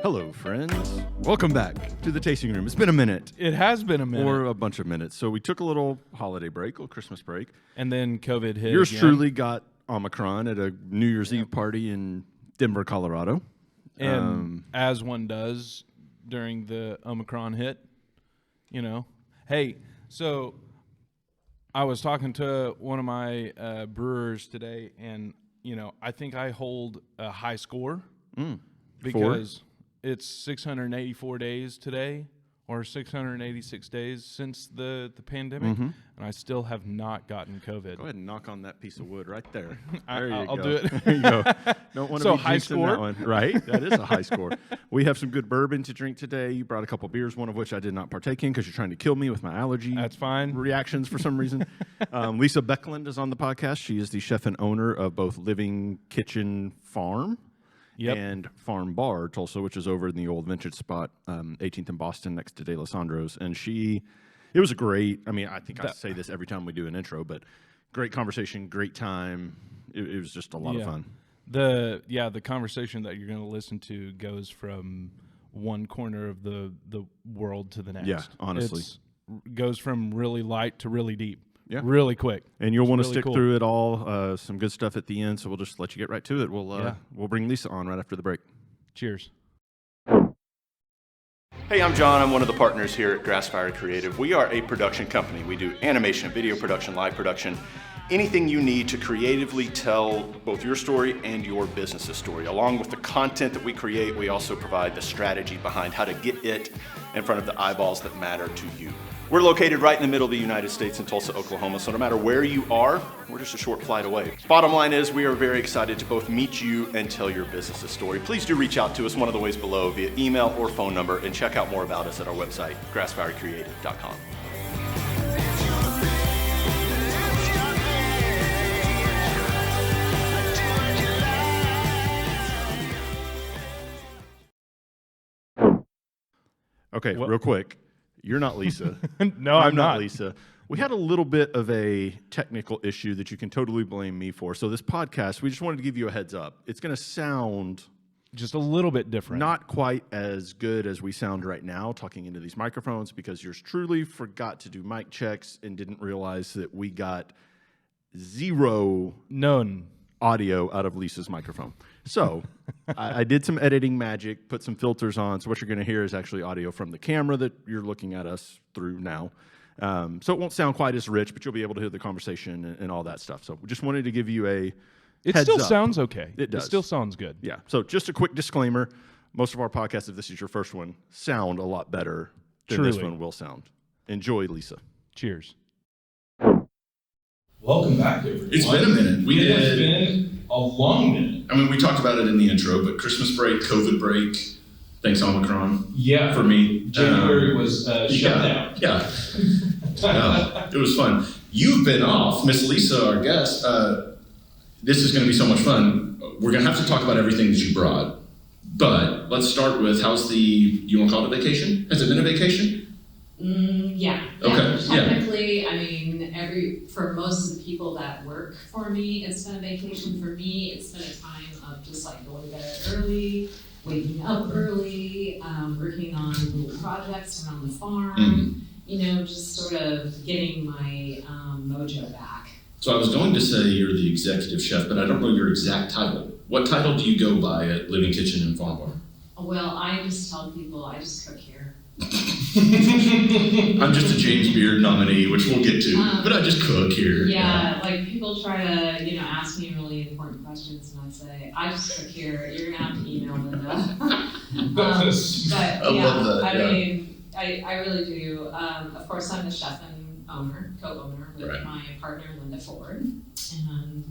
Hello, friends. Welcome back to the tasting room. It's been a minute. It has been a minute. Or a bunch of minutes. So we took a little holiday break, a little Christmas break. And then COVID hit. Yours again. truly got Omicron at a New Year's Eve party in Denver, Colorado. And as one does during the Omicron hit, you know. Hey, so I was talking to one of my brewers today, and, you know, I think I hold a high score because it's 684 days today or 686 days since the pandemic, and I still have not gotten COVID. Go ahead and knock on that piece of wood right there. I'll do it. There you go. Don't want to So be high jinxing score? that one. Right? That is a high score. We have some good bourbon to drink today. You brought a couple beers, one of which I did not partake in because you're trying to kill me with my allergy That's fine. reactions for some reason. Lisa Becklund is on the podcast. She is the chef and owner of both Living Kitchen Farm and Farm Bar, Tulsa, which is over in the old vintage spot, 18th and Boston, next to De Lissandro's. And it was a great, I mean, I think I say this every time we do an intro, but great conversation, great time. It was just a lot of fun. The conversation that you're going to listen to goes from one corner of the world to the next. Yeah, honestly. Goes from really light to really deep. Yeah. Really quick. And you'll want to really stick cool. through it all. Some good stuff at the end, so we'll just let you get right to it. We'll bring Lisa on right after the break. Cheers. Hey, I'm John. I'm one of the partners here at Grassfire Creative. We are a production company. We do animation, video production, live production, anything you need to creatively tell both your story and your business's story. Along with the content that we create, we also provide the strategy behind how to get it in front of the eyeballs that matter to you. We're located right in the middle of the United States in Tulsa, Oklahoma, so no matter where you are, we're just a short flight away. Bottom line is we are very excited to both meet you and tell your business's story. Please do reach out to us one of the ways below via email or phone number, and check out more about us at our website, grassfirecreative.com. Okay, real quick. You're not Lisa. No, I'm not Lisa. We had a little bit of a technical issue that you can totally blame me for. So this podcast, we just wanted to give you a heads up. It's going to sound Just a little bit different. not quite as good as we sound right now talking into these microphones because yours truly forgot to do mic checks and didn't realize that we got zero None. audio out of Lisa's microphone. So I did some editing magic, put some filters on. So what you're going to hear is actually audio from the camera that you're looking at us through now. So it won't sound quite as rich, but you'll be able to hear the conversation and all that stuff. So we just wanted to give you a It heads still up. sounds okay. It does. It still sounds good. Yeah. So just a quick disclaimer. Most of our podcasts, if this is your first one, sound a lot better than this Truly. one will sound. Enjoy, Lisa. Cheers. Welcome back, everyone. It's been a minute. We It has did. been a long minute. I mean, we talked about it in the intro, but Christmas break, COVID break, thanks Omicron Yeah. for me. January was shut down. Yeah. Yeah. It was fun. You've been off, Miss Lisa, our guest. This is going to be so much fun. We're going to have to talk about everything that you brought, but let's start with you want to call it a vacation? Has it been a vacation? Yeah. Okay, yeah. Technically, I mean, for most of the people that work for me, it's been a vacation. For me, it's been a time of just like going to bed early, waking up early, working on little projects around the farm, you know, just sort of getting my mojo back. So I was going to say you're the executive chef, but I don't know your exact title. What title do you go by at Living Kitchen and Farm Bar? Well, I just tell people I just cook here. I'm just a James Beard nominee, which we'll get to, but I just cook here. Yeah, like people try to, you know, ask me really important questions, and I say, I just cook here. You're gonna have to email Linda. But I yeah, love that, I yeah. mean, I really do. Of course, I'm the chef and co-owner with my partner Linda Ford, and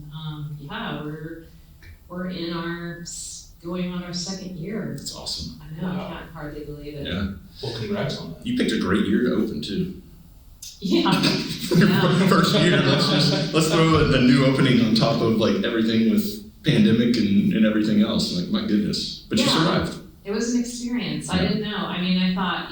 yeah, we're in going on our second year. It's awesome. I know, Wow. I can't hardly believe it. Yeah. Well, congrats on that. You picked a great year to open too. Yeah. First year, let's throw a new opening on top of like everything with pandemic and everything else. Like my goodness, but you survived. It was an experience. I didn't know. I mean, I thought,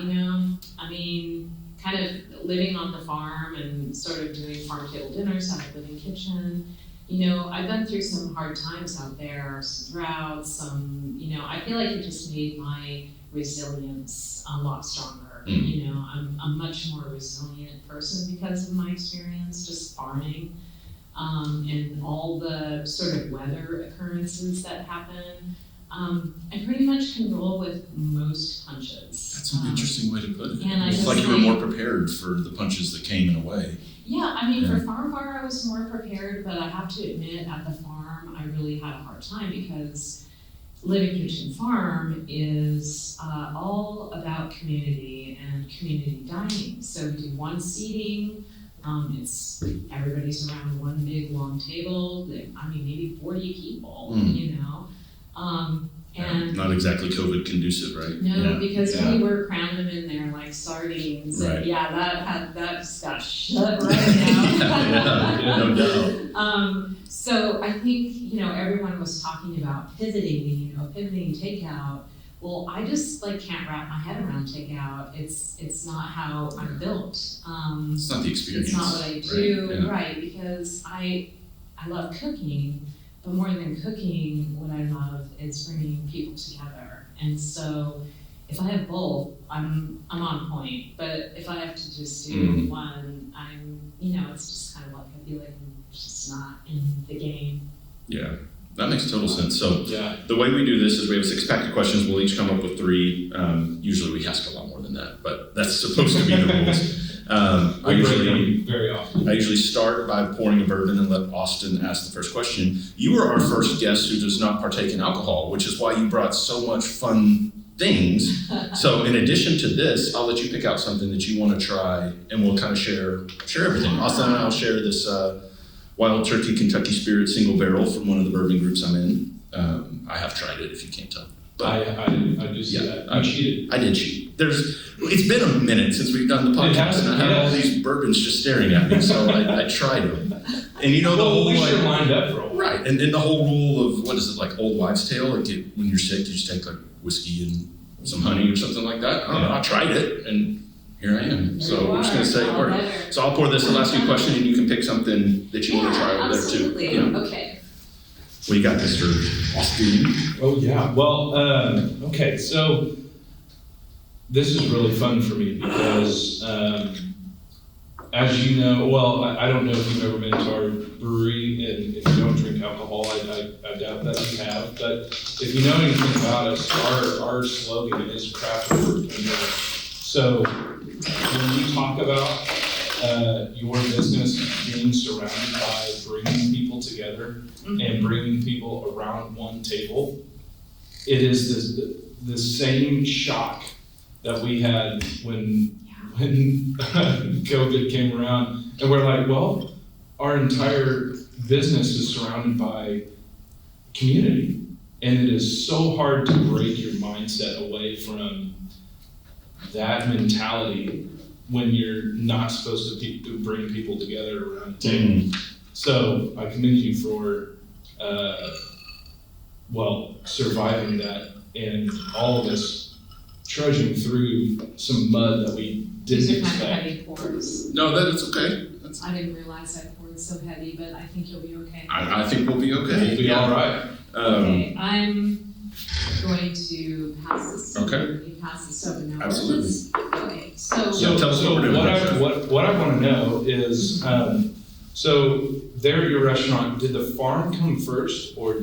kind of living on the farm and sort of doing farm table dinners at a living kitchen. I've been through some hard times out there, some droughts, I feel like it just made my resilience a lot stronger. I'm a much more resilient person because of my experience just farming, and all the sort of weather occurrences that happen. I pretty much can roll with most punches. That's an interesting way to put it. And It's like you were more prepared for the punches that came in a way. Yeah, for farm bar I was more prepared, but I have to admit at the farm I really had a hard time because Living Kitchen Farm is all about community and community dining. So we do one seating, it's everybody's around one big long table, maybe 40 people, and not exactly COVID conducive, right? no, because we were cramming them in there like sardines, Right. and that just got shut right down. No doubt. So I think, everyone was talking about pivoting takeout. Well, I just can't wrap my head around takeout. It's not how I'm built. It's not the experience. It's not what I do, right? right? Because I love cooking, but more than cooking, what I love is bringing people together. And so if I have both, I'm on point. But if I have to just do one, it's just kind of like I feel like I'm just not in the game. Yeah, that makes total sense. So the way we do this is we have a 6-pack of questions. We'll each come up with 3. Usually we ask a lot more than that, but that's supposed to be the rules. Very often. I usually start by pouring a bourbon and let Austin ask the first question. You were our first guest who does not partake in alcohol, which is why you brought so much fun things. So in addition to this, I'll let you pick out something that you want to try, and we'll kind of share everything. Austin and I will share this Wild Turkey Kentucky Spirit single barrel from one of the bourbon groups I'm in. I have tried it, if you can't tell. But I do see that. I cheated. I did cheat. It's been a minute since we've done the podcast, and I have all these bourbons just staring at me, so I tried them. And the whole at least you're lined up for right, and then the whole rule of what is it, like old wives' tale? Like when you're sick, you just take like whiskey and some honey or something like that. I don't know. I tried it, and here I am. So I'm just gonna say it worked. So I'll pour this. I'll ask you a question, and you can pick something that you want to try over there too. Absolutely. Okay. What do you got, Mr. Austin? Oh yeah. Well, okay. So this is really fun for me because, as you know, well, I don't know if you've ever been to our brewery, and if you don't drink alcohol, I doubt that you have. But if you know anything about us, our slogan is craft over control. So when you talk about your business being surrounded by bringing people together and bringing people around one table, it is the same shock that we had when COVID came around, and we're like, well, our entire business is surrounded by community, and it is so hard to break your mindset away from that mentality when you're not supposed to bring people together around the table. So I commend you for surviving that, and all of us trudging through some mud that we didn't These are expect. kind of heavy pours. No, that's okay. I didn't realize I poured so heavy, but I think you'll be okay. I think we'll be okay. We'll be all right. Okay, I'm going to pass this. Okay. You pass this over now. Absolutely. Okay, so. So, tell us what we're doing. what I want to know is, so there at your restaurant, did the farm come first, or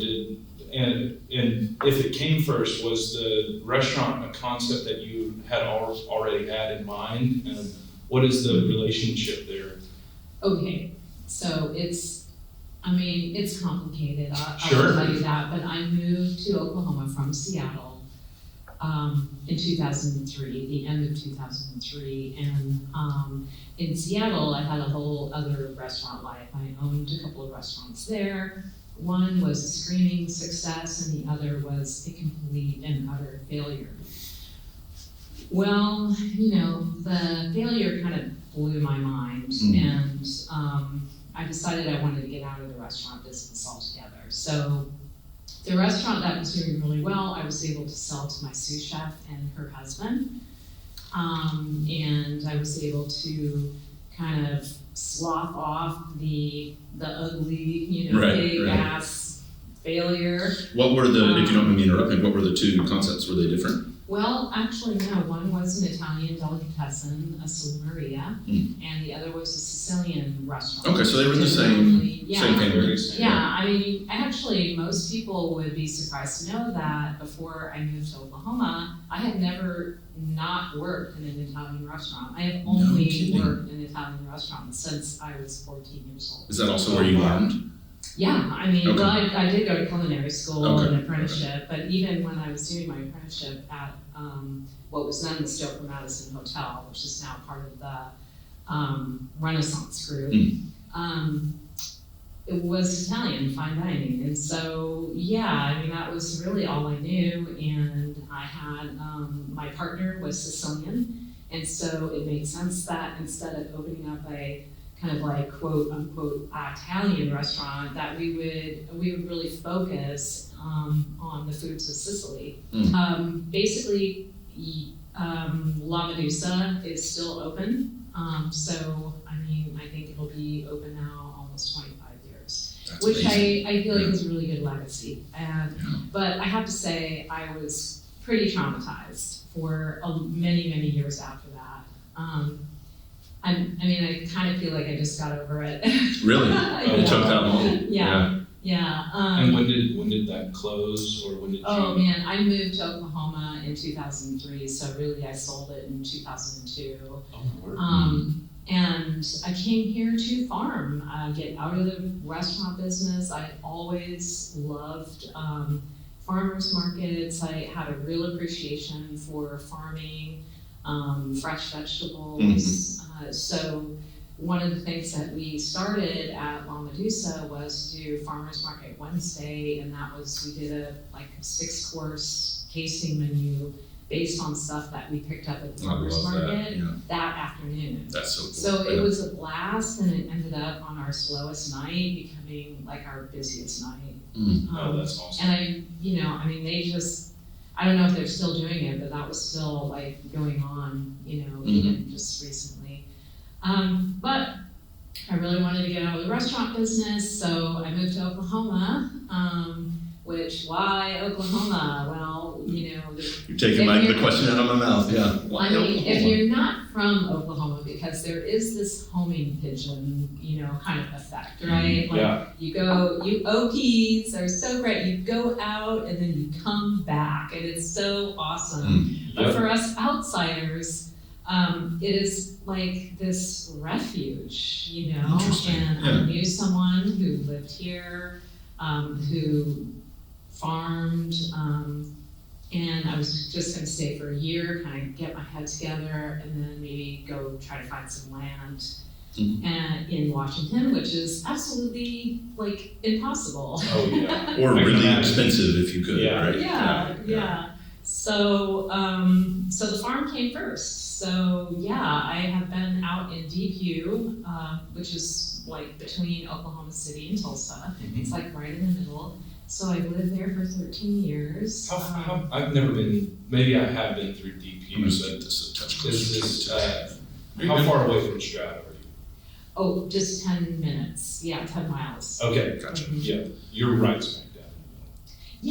and if it came first, was the restaurant a concept that you had already had in mind? And what is the relationship there? Okay, so it's complicated, I Sure. will tell you that, but I moved to Oklahoma from Seattle in 2003, the end of 2003, and in Seattle I had a whole other restaurant life. I owned a couple of restaurants there. One was a screaming success, and the other was a complete and utter failure. Well, the failure kind of blew my mind, and I decided I wanted to get out of the restaurant business altogether. So the restaurant that was doing really well, I was able to sell to my sous chef and her husband, and I was able to kind of slough off the ugly, you know, Right, big right. ass failure. What were the, if you don't mind me interrupting, what were the two concepts? Were they different? Well, actually, no. One was an Italian delicatessen, a Maria, and the other was a Sicilian restaurant. Okay, so they were in the same family. Yeah, I mean, actually, most people would be surprised to know that before I moved to Oklahoma, I had never not worked in an Italian restaurant. I have only worked in an Italian restaurant since I was 14 years old. Is that also where you learned? Yeah, I mean, Okay. well, I did go to culinary school Okay. and apprenticeship, but even when I was doing my apprenticeship at what was then the Stoker Madison Hotel, which is now part of the Renaissance Group, it was Italian, fine dining. And so, yeah, I mean, that was really all I knew. And I had, my partner was Sicilian, and so it made sense that instead of opening up a kind of like quote unquote Italian restaurant, that we would really focus on the foods of Sicily. Basically, La Medusa is still open. So I mean, I think it'll be open now almost 25 years, That's which amazing. I feel like is a really good legacy. But I have to say, I was pretty traumatized for many years after that. I mean, I kind of feel like I just got over it. Really? It took that long? Yeah. And when did that close, or when did Oh you? man, I moved to Oklahoma in 2003, so really I sold it in 2002. Oh, word. And I came here to farm, get out of the restaurant business. I always loved farmers markets. I had a real appreciation for farming, fresh vegetables. So one of the things that we started at La Medusa was to do Farmers Market Wednesday, and that was, we did a 6-course tasting menu based on stuff that we picked up at the farmers market that afternoon. That's so cool. So it was a blast, and it ended up on our slowest night becoming like our busiest night. Oh, that's awesome. And they just, I don't know if they're still doing it, but that was still like going on, even just recently. But I really wanted to get out of the restaurant business, so I moved to Oklahoma. Why Oklahoma? Well, You're taking the question out of my mouth, yeah. Why I mean, Oklahoma? if you're not from Oklahoma, because there is this homing pigeon, kind of effect, right? You go, you Okies are so great. You go out and then you come back, and it's so awesome. But for us outsiders, it is like this refuge, Interesting. And I knew someone who lived here, who farmed, and I was just going to stay for a year, kind of get my head together, and then maybe go try to find some land in Washington, which is absolutely impossible. Oh yeah. Or I can really imagine. expensive if you could, Yeah. right? Yeah. So the farm came first. So yeah, I have been out in Deep U, which is between Oklahoma City and Tulsa. It's right in the middle. So I've lived there for 13 years. How I've never been. Maybe I have been through DP. I'm gonna set this a touch closer Is to this? you. How far away from Strata are you? Oh, just 10 minutes. Yeah, 10 miles. Okay, Gotcha. Yeah, you're right smack dab in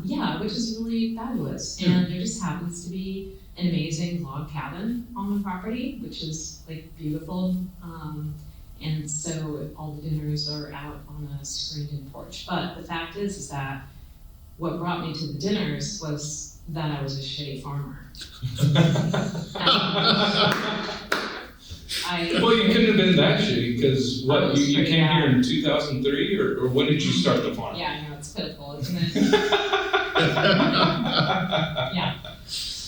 Yeah, which is really fabulous. And there just happens to be an amazing log cabin on the property, which is beautiful. And so all the dinners are out on a screened-in porch. But the fact is that what brought me to the dinners was that I was a shitty farmer. Well, you couldn't have been that shitty, because I was you pretty came bad. here in 2003, or when did you start the farm? Yeah, I know, it's pitiful, isn't it?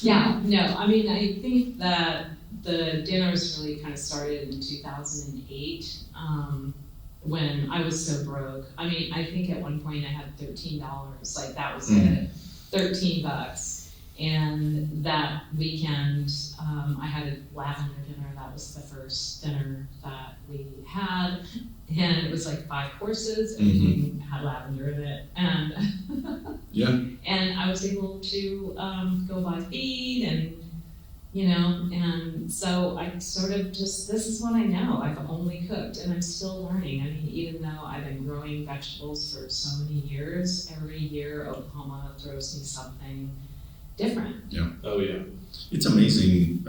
Yeah, no, I mean, I think that the dinners really kind of started in 2008, when I was so broke. I mean, I think at one point I had $13, that was it, $13. And that weekend, I had a lavender dinner. That was the first dinner that we had. And it was 5 courses, everything had lavender in it. And and I was able to go buy feed and, you know, and so I sort of just, this is what I know. I've only cooked, and I'm still learning. I mean, even though I've been growing vegetables for so many years, every year Oklahoma throws me something different. Yeah. Oh, yeah. It's amazing.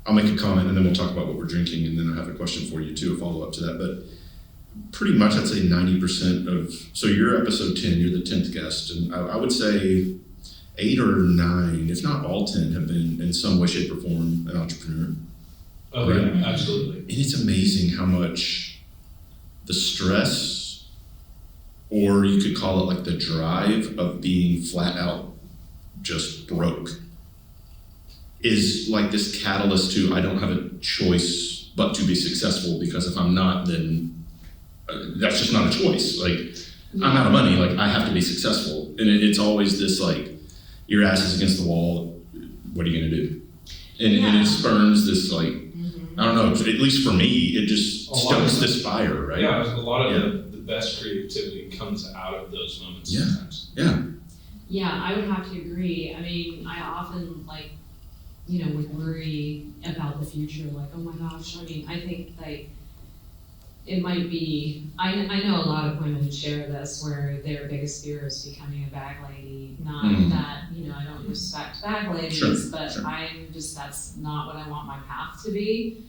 I'll make a comment and then we'll talk about what we're drinking, and then I have a question for you too, a follow up to that. But pretty much I'd say 90% of, so you're episode 10, you're the 10th guest, and I would say 8 or 9, if not all 10, have been in some way, shape, or form an entrepreneur. Oh, Right. yeah, absolutely. And it's amazing how much the stress, or you could call it like the drive of being flat out just broke, is like this catalyst to, I don't have a choice but to be successful, because if I'm not, then that's just not a choice. Like, I'm out of money, like I have to be successful. And it's always this like, your ass is against the wall, what are you gonna do? And it spurns this like, I don't know, at least for me, it just stokes this fire, right? Yeah, a lot of the best creativity comes out of those moments sometimes. Yeah. Yeah, I would have to agree. I mean, I often like, you know, would worry about the future, like, oh my gosh, I mean, I think like, it might be, I know a lot of women share this, where their biggest fear is becoming a bag lady. Not that, you know, I don't respect bag ladies, but I'm just, that's not what I want my path to be.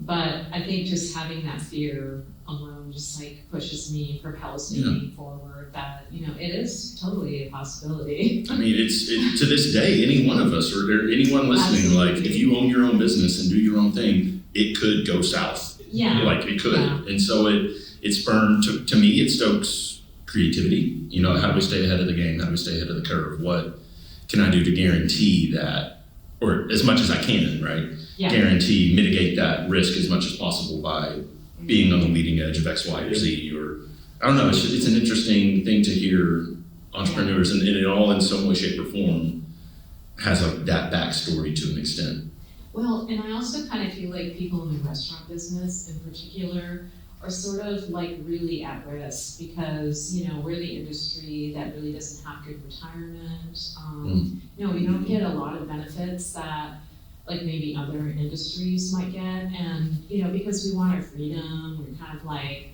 But I think just having that fear alone just like pushes me, propels me forward, that, you know, it is totally a possibility. I mean, it's to this day, any one of us, or anyone listening, Absolutely. like if you own your own business and do your own thing, it could go south. Yeah. Like it could. Yeah. And so it's burned, to me, it stokes creativity. You know, how do we stay ahead of the game? How do we stay ahead of the curve? What can I do to guarantee that, or as much as I can, right? Yeah. Guarantee, mitigate that risk as much as possible by being on the leading edge of X, Y, or Z, or I don't know. It's an interesting thing to hear entrepreneurs, and it all in some way, shape, or form has like that backstory to an extent. Well, and I also kind of feel like people in the restaurant business in particular are sort of like really at risk, because, you know, we're the industry that really doesn't have good retirement. You know, we don't get a lot of benefits that like maybe other industries might get. And, you know, because we want our freedom, we're kind of like,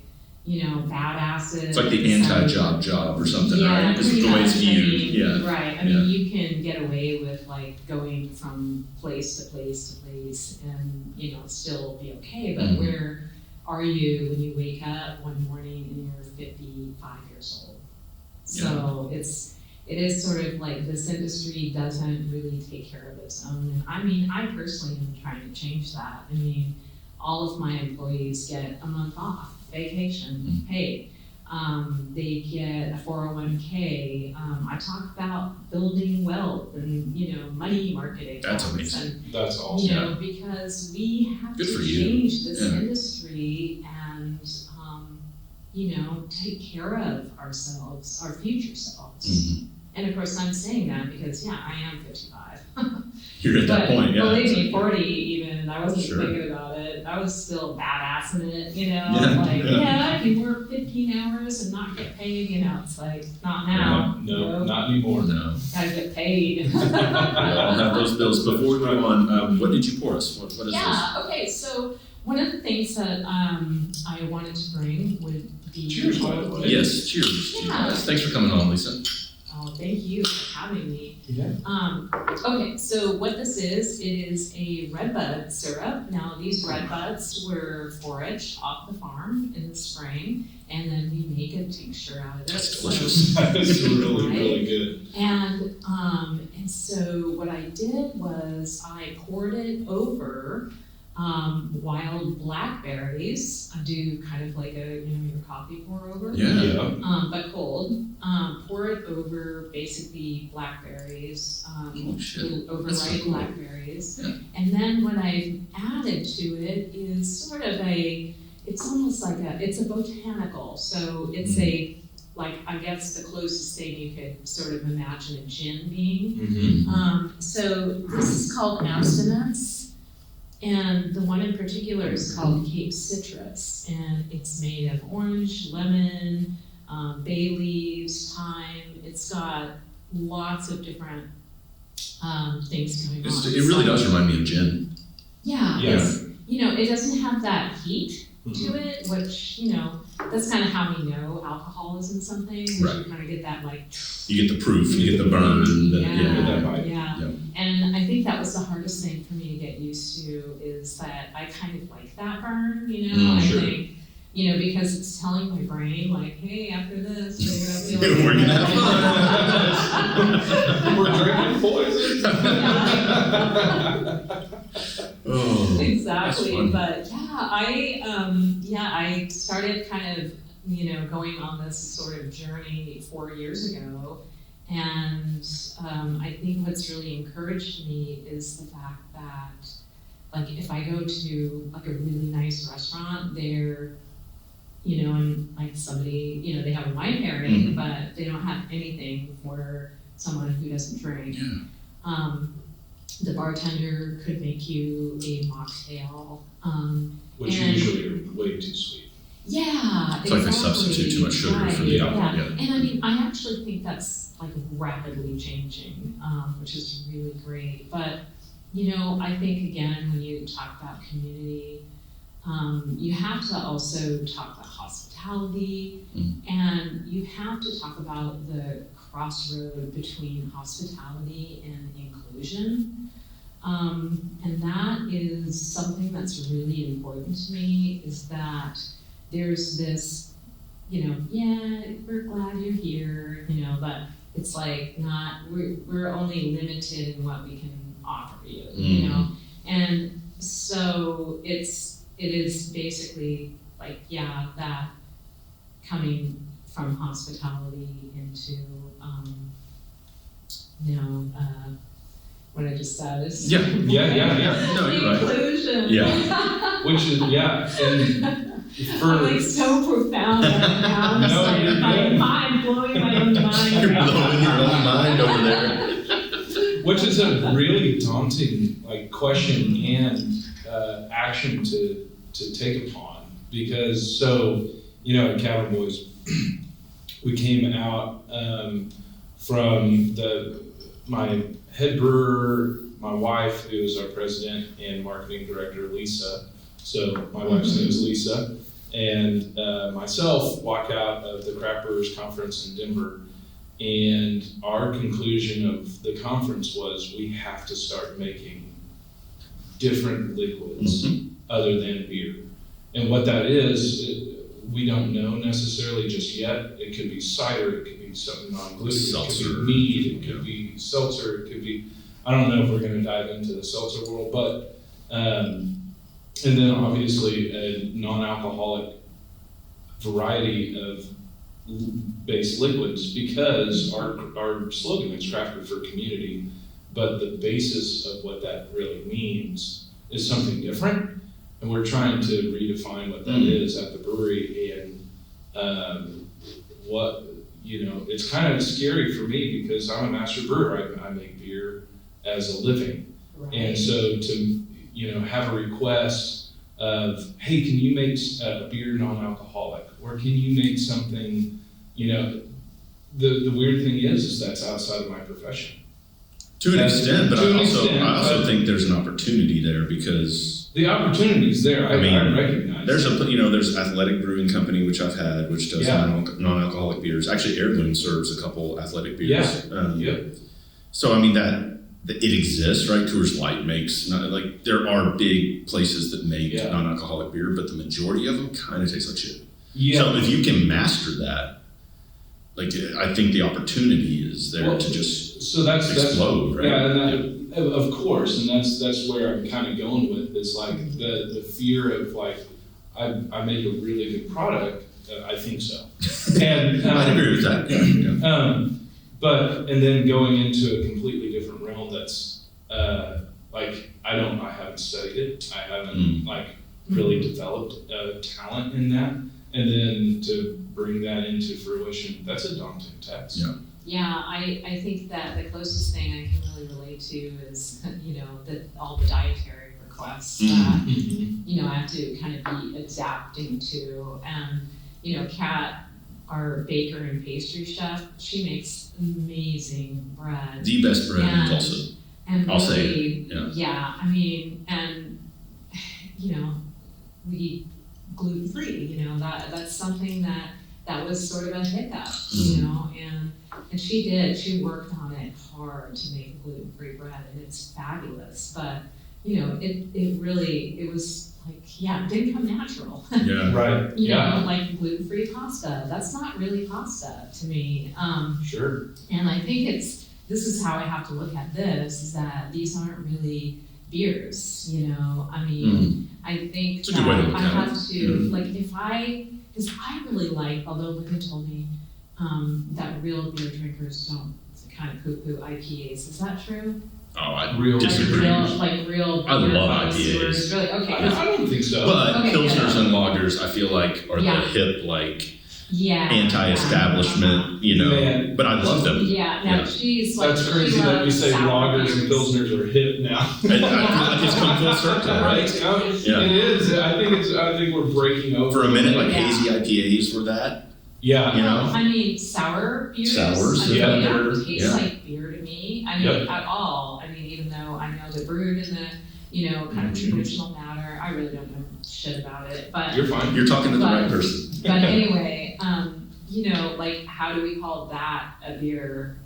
you know, badasses. It's like the anti-job or something, right? This is the way it's viewed. Right. I mean, you can get away with like going from place to place to place and, you know, still be okay. But where are you when you wake up one morning and you're 55 years old? So it is sort of like this industry doesn't really take care of its own. And I mean, I personally am trying to change that. I mean, all of my employees get a month off, vacation, paid. They get a 401k. I talk about building wealth and, you know, money marketing. That's amazing. And, that's awesome. you know, because we have Good to for you. change this industry and, you know, take care of ourselves, our future selves. And of course, I'm saying that because, yeah, I am 55. You're at that point, yeah. Believe me, 40 even, I wasn't Sure. thinking about it. I was still badass in it, you know? Yeah. I can work 15 hours and not get paid, you know? It's like, not now. No, you know? not anymore. No. Gotta get paid. We all have those bills. Before we go on, what did you pour us? What is this? Yeah, okay, so one of the things that I wanted to bring would be. Cheers, by the way. Yes, cheers. to you Yeah. guys. Thanks for coming on, Lisa. Oh, thank you for having me. Yeah. Okay, so what this is, it is a redbud syrup. Now, these redbuds were foraged off the farm in the spring, and then we make a tincture out of it. That's delicious. That is really, really good. And so what I did was I poured it over wild blackberries. I do kind of like a, you know, your coffee pour over. Yeah. But cold. Pour it over basically blackberries, Oh, shit. little That's so overripe cool. blackberries. Yeah. And then what I've added to it is sort of it's almost like it's a botanical. So it's like, I guess the closest thing you could sort of imagine a gin being. So this is called abstinence. And the one in particular is called Cape Citrus, and it's made of orange, lemon, bay leaves, thyme. It's got lots of different things going on. It really does remind me of gin. Yeah. Yeah. It doesn't have that heat to it, which, that's kind of how we know alcohol is in something. Right. You kind of get that, like... You get the proof, you get the burn. Yeah. And I think that was the hardest thing for me to get used to, is that I kind of like that burn, I Sure. think, because it's telling my brain, like, hey, after this, you're We're going to gonna feel have We're drinking poison. Oh, Exactly, but I started kind of, going on this sort of journey 4 years ago, and I think what's really encouraged me is the fact that, like, if I go to like a really nice restaurant, they're, and like somebody, they have a wine pairing, but they don't have anything for someone who doesn't drink. Yeah. The bartender could make you a mocktail. Which usually are way too sweet. Yeah, It's like they substitute too much sugar for the alcohol. Yeah. And I mean, I actually think that's like rapidly changing, which is really great. But, I think again, when you talk about community, you have to also talk about hospitality, and you have to talk about the crossroad between hospitality and inclusion. And that is something that's really important to me, is that there's this, we're glad you're here, but it's like we're only limited in what we can offer you, And so it is basically like, that coming from hospitality into, what I just said is Yeah. No, you're right. inclusion. Yeah. Which is, and I'm like so profound right now. I'm just No, like, you're my mind, blowing my own mind. You're right blowing your now. own mind over there. which is a really daunting question and action to take upon, because at Cabin Boys, we came out from my head brewer, my wife, who is our president and marketing director, Lisa. So my wife's name is Lisa, and myself walk out of the Craft Brewers Conference in Denver, and our conclusion of the conference was we have to start making different liquids other than beer. And what that is, we don't know necessarily just yet. It could be cider, it could be something non-gluten, it could be mead, it could be seltzer, it could be, I don't know if we're gonna dive into the seltzer world, but, and then obviously a non-alcoholic variety of based liquids, because our slogan is crafted for community, but the basis of what that really means is something different. And we're trying to redefine what that is at the brewery, and it's kind of scary for me because I'm a master brewer. I make beer as a living. Right. And so to, have a request of, hey, can you make a beer non-alcoholic? Or can you make something, the weird thing is that's outside of my profession. To an extent, but To an I also extent, think there's an opportunity there, because the opportunity's there. I recognize there's there's Athletic Brewing Company, which I've had, which does non-alcoholic beers. Actually, Heirloom serves a couple athletic beers. So I mean that it exists, right? Coors Light makes there are big places that make non-alcoholic beer, but the majority of them kind of taste like shit. Yeah. So if you can master that, I think the opportunity is there to just explode, right? Yeah, and of course, and that's where I'm kind of going with is the fear of I make a really good product. I think so, and I'd agree with that. Yeah. But then going into a completely different realm that's I haven't studied it. I haven't really developed talent in that, and then to bring that into fruition, that's a daunting task. Yeah. Yeah, I think that the closest thing I can really relate to is, all the dietary requests that, I have to kind of be adapting to. And, Kat our baker and pastry chef. She makes amazing bread. The best bread in Tulsa. And I'll say really, it. Yeah, I mean, and you know, we eat gluten-free, you know, that's something that was sort of a hiccup, you know, and she worked on it hard to make gluten-free bread, and it's fabulous, but you know, it was like, it didn't come natural. Yeah. Right. You know, like gluten-free pasta, that's not really pasta to me. Sure. And I think this is how I have to look at this, is that these aren't really beers, you know, I mean, I think It's a good way to look I at have it. to, like, because I really like, although Linda told me, that real beer drinkers don't kind of poo-poo IPAs, is that true? Oh, I Real disagree. Like real I beer love connoisseurs, IPAs. really, okay, I don't think so. But Okay, Pilsners and lagers, I feel like, are Yeah. the hip, like, yeah. anti-establishment, you know, Man. but I love them. Yeah, no, Yeah. she's like, That's crazy she that you loves say sour lagers and beers. pilsners are hip now. And I feel like it's come full circle, right? Yeah. It is. I think we're breaking over. For a minute, like Yeah. hazy IPAs were that. Yeah. You know? I mean, sour beers. Sours, I mean, yeah. they don't taste Yeah. like beer to me. I mean, Yep. at all. I mean, even though I know they're brewed in the, you know, kind of traditional manner, I really don't know shit about it. But You're fine. You're talking to the But- right person. but anyway, you know, like, how do we call that a beer?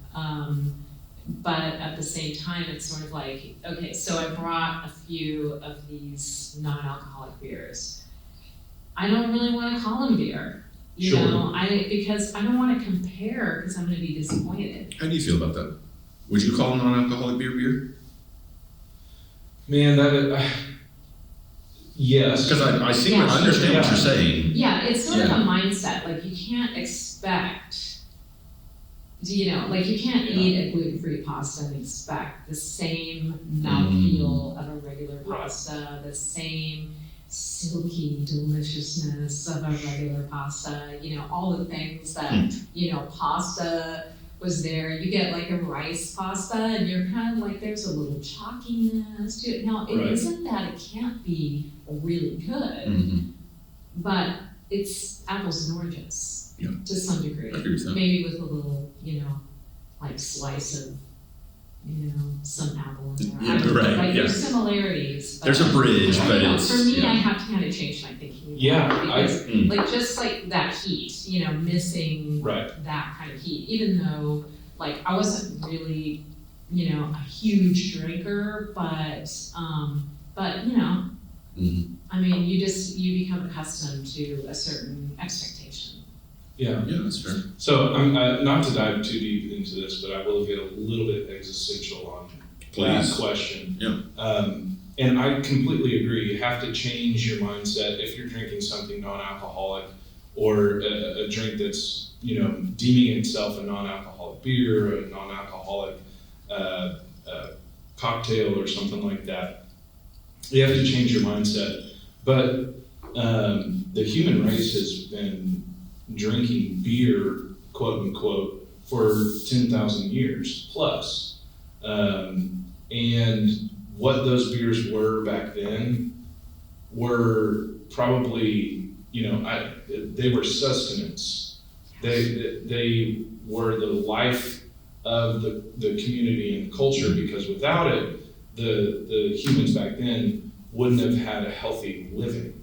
But at the same time, it's sort of like, okay, so I brought a few of these non-alcoholic beers. I don't really want to call them beer. You Sure. know, because I don't want to compare, because I'm going to be disappointed. How do you feel about that? Would you call non-alcoholic beer? Man, yes. Because I see, Yeah. I understand what Yeah. you're saying. Yeah, it's sort of Yeah. a mindset. Like, you can't expect, you know, like, you can't eat a gluten-free pasta and expect the same mouthfeel of a regular Right. pasta, the same silky deliciousness of a regular pasta, you know, all the things that, you know, pasta was there. You get like a rice pasta and you're kind of like, there's a little chalkiness to it. Now, it Right. isn't that it can't be really good, Mm-hmm. but it's apples and oranges Yeah. to some degree. I agree with that. Maybe with a little, you know, like slice of, you know, some apple in there. Yeah, I don't know, right, like, yeah. there's similarities. But There's a bridge, I but don't know, it's. for me, yeah. I have to kind of change my thinking. Yeah, because, Mm. like, just like that heat, you know, missing Right. that kind of heat, even though, like, I wasn't really, you know, a huge drinker, but you know, Mhm. I mean, you become accustomed to a certain expectation. Yeah. Yeah, that's fair. So I'm not to dive too deep into this, but I will get a little bit existential on that Please. question. Yeah. And I completely agree. You have to change your mindset if you're drinking something non-alcoholic or a drink that's, you know, deeming itself a non-alcoholic beer or a non-alcoholic cocktail or something like that. You have to change your mindset. But the human race has been drinking beer, quote unquote, for 10,000 years plus. And what those beers were back then were probably, you know, they were sustenance. They were the life of the community and culture, because without it, the humans back then wouldn't have had a healthy living,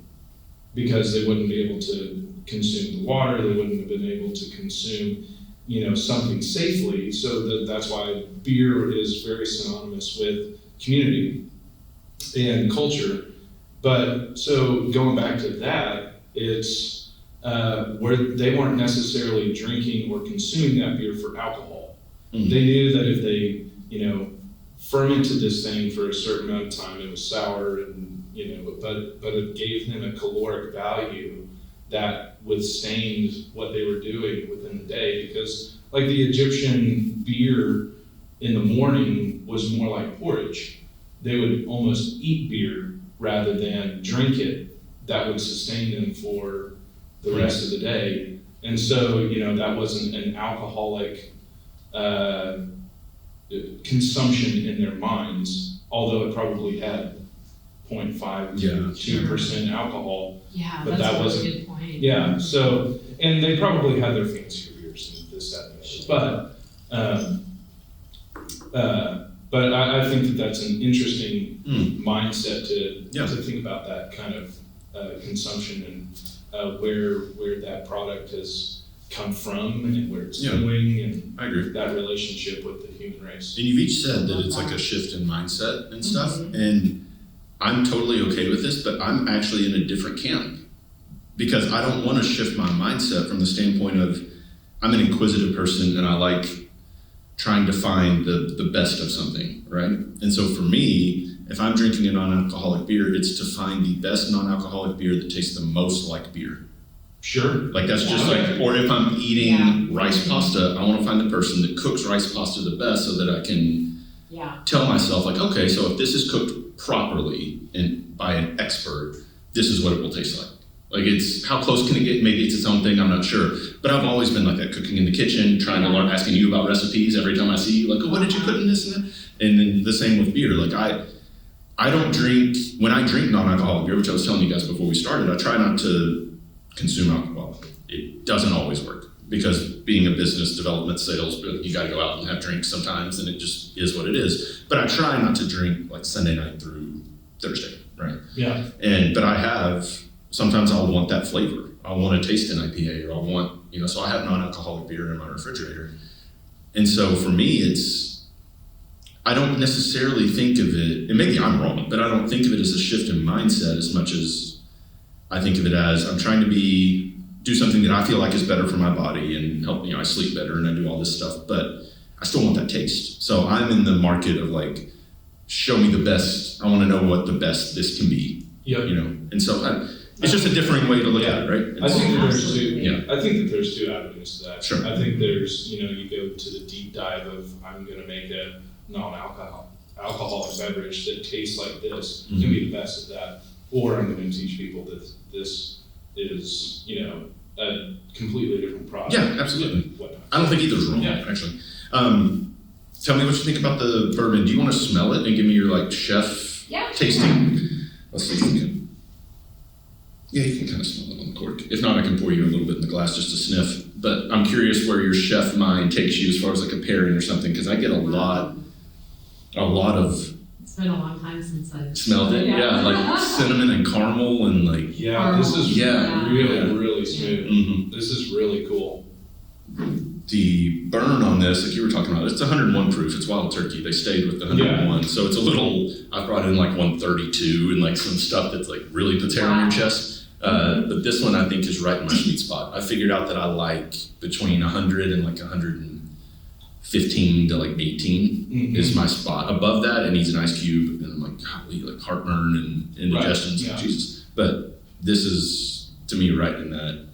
because they wouldn't be able to consume the water, they wouldn't have been able to consume, you know, something safely. So that's why beer is very synonymous with community and culture. But so going back to that, it's where they weren't necessarily drinking or consuming that beer for alcohol. Mhm. They knew that if they, you know, fermented this thing for a certain amount of time, it was sour, and, you know, but it gave them a caloric value that withstained what they were doing within the day. Because like the Egyptian beer in the morning was more like porridge. They would almost eat beer rather than drink it. That would sustain them for the rest of the day. And so, you know, that wasn't an alcoholic consumption in their minds, although it probably had 0.5 to 2% alcohol. Yeah, But that's that a wasn't- really good point. Yeah, so, and they probably had their fancy beers and this, that, and the other. But I think that that's an interesting mindset to think about that kind of consumption and where that product has come from and where it's going, and I agree. that relationship with the human race. And you've each said that it's like a shift in mindset and stuff, and I'm totally okay with this, but I'm actually in a different camp because I don't want to shift my mindset from the standpoint of I'm an inquisitive person and I like trying to find the best of something, right? And so for me, if I'm drinking a non-alcoholic beer, it's to find the best non-alcoholic beer that tastes the most like beer. Sure. Like that's just like, or if I'm eating rice pasta, I want to find the person that cooks rice pasta the best so that I can tell myself like, okay, so if this is cooked properly and by an expert, this is what it will taste like. Like it's, how close can it get? Maybe it's its own thing, I'm not sure. But I've always been like that, cooking in the kitchen, trying to learn, asking you about recipes every time I see you, like, oh, what did you put in this and that? And then the same with beer. Like I don't drink, when I drink non-alcoholic beer, which I was telling you guys before we started, I try not to consume alcohol. It doesn't always work because being a business development sales, you got to go out and have drinks sometimes, and it just is what it is. But I try not to drink like Sunday night through Thursday, right? Yeah. But I have, sometimes I'll want that flavor. I'll want to taste an IPA, or I'll want, so I have non-alcoholic beer in my refrigerator. And so for me, I don't necessarily think of it, and maybe I'm wrong, but I don't think of it as a shift in mindset as much as I think of it as I'm trying to do something that I feel like is better for my body and help, I sleep better and I do all this stuff, but I still want that taste. So I'm in the market of like, show me the best. I want to know what the best this can be, And so it's just a different way to look at it, right? I think that there's two avenues to that. Sure. I think there's, you go to the deep dive of, I'm going to make a non-alcoholic beverage that tastes like this, and be the best at that. Or I'm going to teach people that this is, a completely different product. Yeah, absolutely. I don't think either's wrong, actually. Tell me what you think about the bourbon. Do you want to smell it and give me your like chef tasting? Let's see if we can. Yeah, you can kind of smell it on the cork. If not, I can pour you a little bit in the glass just to sniff. But I'm curious where your chef mind takes you as far as like a pairing or something, because I get a lot of. It's been a long time since I've smelled it. Yeah, like cinnamon and caramel and like. Yeah, this is really smooth. Mm-hmm. This is really cool. The burn on this, like you were talking about, it's 101 proof. It's wild turkey. They stayed with the 101, so it's a little. I brought in like 132 and like some stuff that's like really puts hair on your chest. But this one I think is right in my sweet spot. I figured out that I like between 100 and like 115 to like 18 is my spot. Above that, it needs an ice cube, and I'm like, golly, like heartburn and indigestion. Jesus. But this is to me right in that.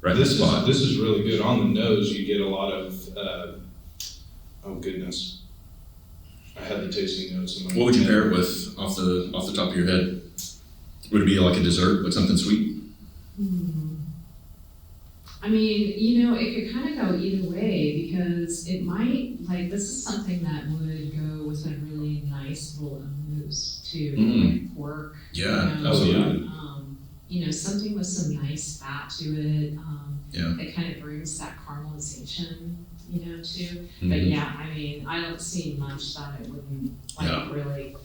Right, this is really good. On the nose, you get a lot of, oh goodness. I had the tasting notes in my What would you pair it with off the top of your head? Would it be like a dessert, like something sweet? I mean, it could kind of go either way, because it might, like, this is something that would go with a really nice bowl of mousse too, like pork. Yeah, absolutely. Something with some nice fat to it. That kind of brings that caramelization, too. But I mean, I don't see much that it wouldn't really,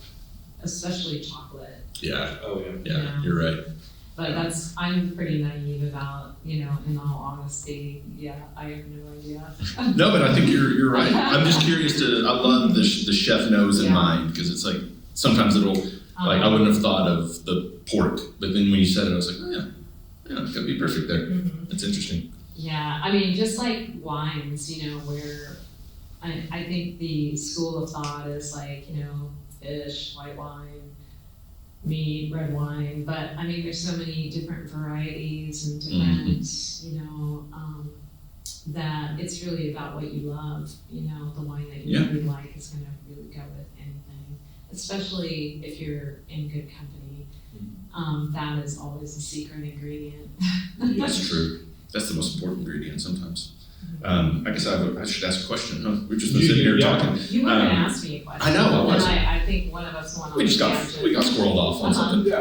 especially chocolate. Yeah. Oh yeah. Yeah, you're right. But I'm pretty naive about, in all honesty, I have no idea. No, but I think you're right. I'm just curious I love the chef nose in mind, because it's like, sometimes it'll, like, I wouldn't have thought of the pork, but then when you said it, I was like, oh yeah, it's gonna be perfect there. That's interesting. Yeah, I mean, just like wines, where I think the school of thought is like, fish, white wine, meat, red wine, but I mean, there's so many different varieties and different, that it's really about what you love. The wine that you really like is gonna really go with anything, especially if you're in good company. That is always a secret ingredient. That's true. That's the most important ingredient sometimes. I guess I should ask a question, huh? We've just been sitting here talking. You were going to ask me a question. I know, I was. And I think one of us went on We got squirreled off on something.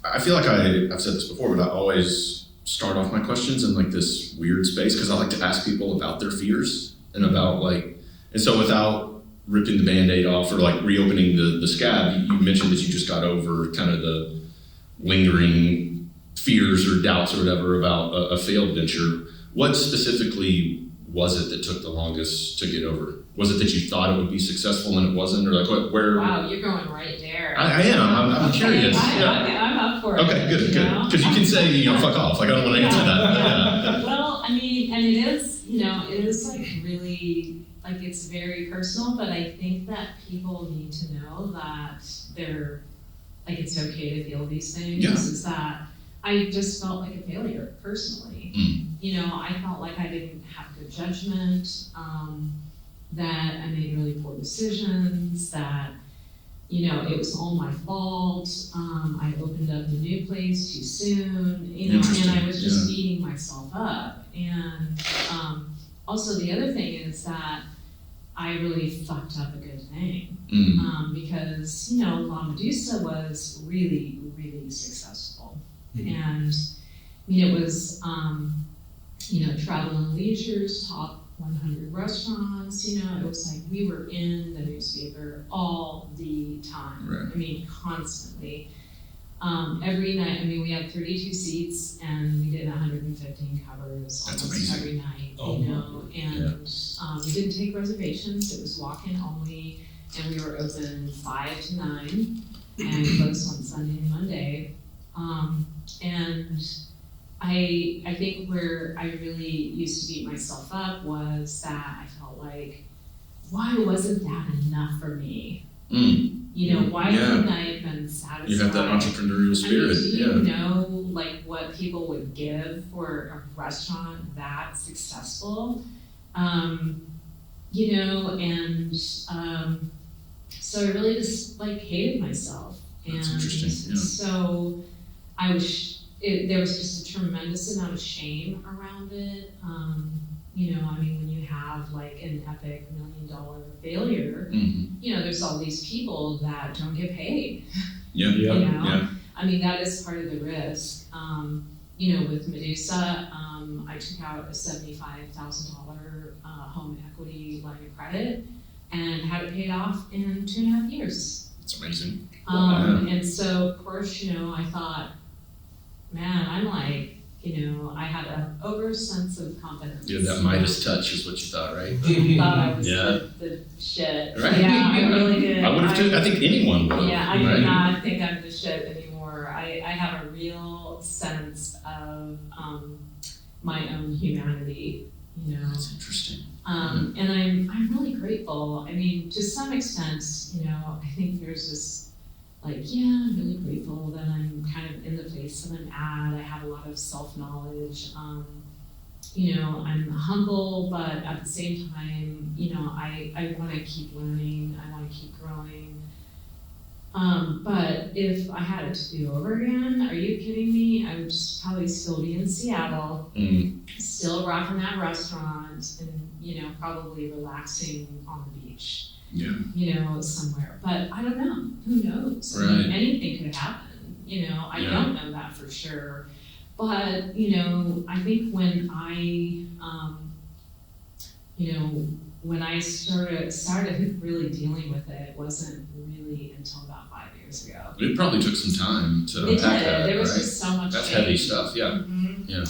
I feel like I've said this before, but I always start off my questions in like this weird space because I like to ask people about their fears and about and so without ripping the Band-Aid off or like reopening the scab, you mentioned that you just got over kind of the lingering fears or doubts or whatever about a failed venture. What specifically was it that took the longest to get over? Was it that you thought it would be successful and it wasn't, or like where? Wow, you're going right there. I am. I'm curious. I'm up for it. Okay, good. Because you can say, fuck off. Like, I don't want to answer that. Yeah. Well, I mean, and it is like really, like it's very personal, but I think that people need to know that they're, like it's okay to feel these things. Yeah. Is that I just felt like a failure personally. I felt like I didn't have good judgment, that I made really poor decisions, that it was all my fault. I opened up a new place too soon, and I was just beating myself up. And also the other thing is that I really fucked up a good thing, because La Medusa was really, really successful, and it was Travel and Leisure's top 100 restaurants. It was like we were in the newspaper all the time. Right. I mean, constantly. Every night, we had 32 seats and we did 115 covers almost every night, and we didn't take reservations. It was walk-in only, and we were open 5 to 9 and closed on Sunday and Monday. And I think where I really used to beat myself up was that I felt like, why wasn't that enough for me? Why couldn't I have been satisfied? You have that entrepreneurial spirit. Do you know like what people would give for a restaurant that successful? So I really just like hated myself. That's interesting. Yeah. So there was just a tremendous amount of shame around it. When you have like an epic $1 million failure, there's all these people that don't get paid. Yeah. That is part of the risk. With Medusa, I took out a $75,000 home equity line of credit and had it paid off in 2.5 years. It's amazing. And so, of course, I thought, man, I'm like, I had an over sense of confidence. Yeah, that Midas touch is what you thought, right? I thought I was the shit. Right. Yeah, I really did. I would have too. I think anyone would have. Yeah, I do not think I'm the shit anymore. I have a real sense of my own humanity, That's interesting. And I'm really grateful. To some extent, I think there's this, I'm really grateful that I'm kind of in the place that I'm at. I have a lot of self-knowledge. I'm humble, but at the same time, I want to keep learning. I want to keep growing. But if I had it to do over again, are you kidding me? I would just probably still be in Seattle, still rocking that restaurant, and probably relaxing on the beach. Yeah. Somewhere. But I don't know. Who knows? Right. Anything could happen. I don't know that for sure. But, I think when I started really dealing with it wasn't really until about 5 years ago. It probably took some time to unpack that. There was right? just so much That's shame. heavy stuff. Yeah. Yeah.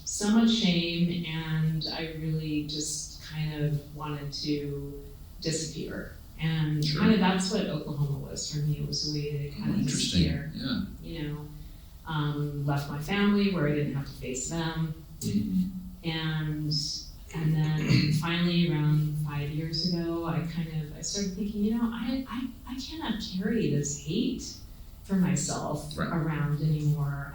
So much shame, and I really just kind of wanted to disappear. And kind of that's what Oklahoma was for me. It was a way to kind of disappear. Yeah. Left my family where I didn't have to face them. And then finally around 5 years ago, I started thinking, I cannot carry this hate for myself around anymore.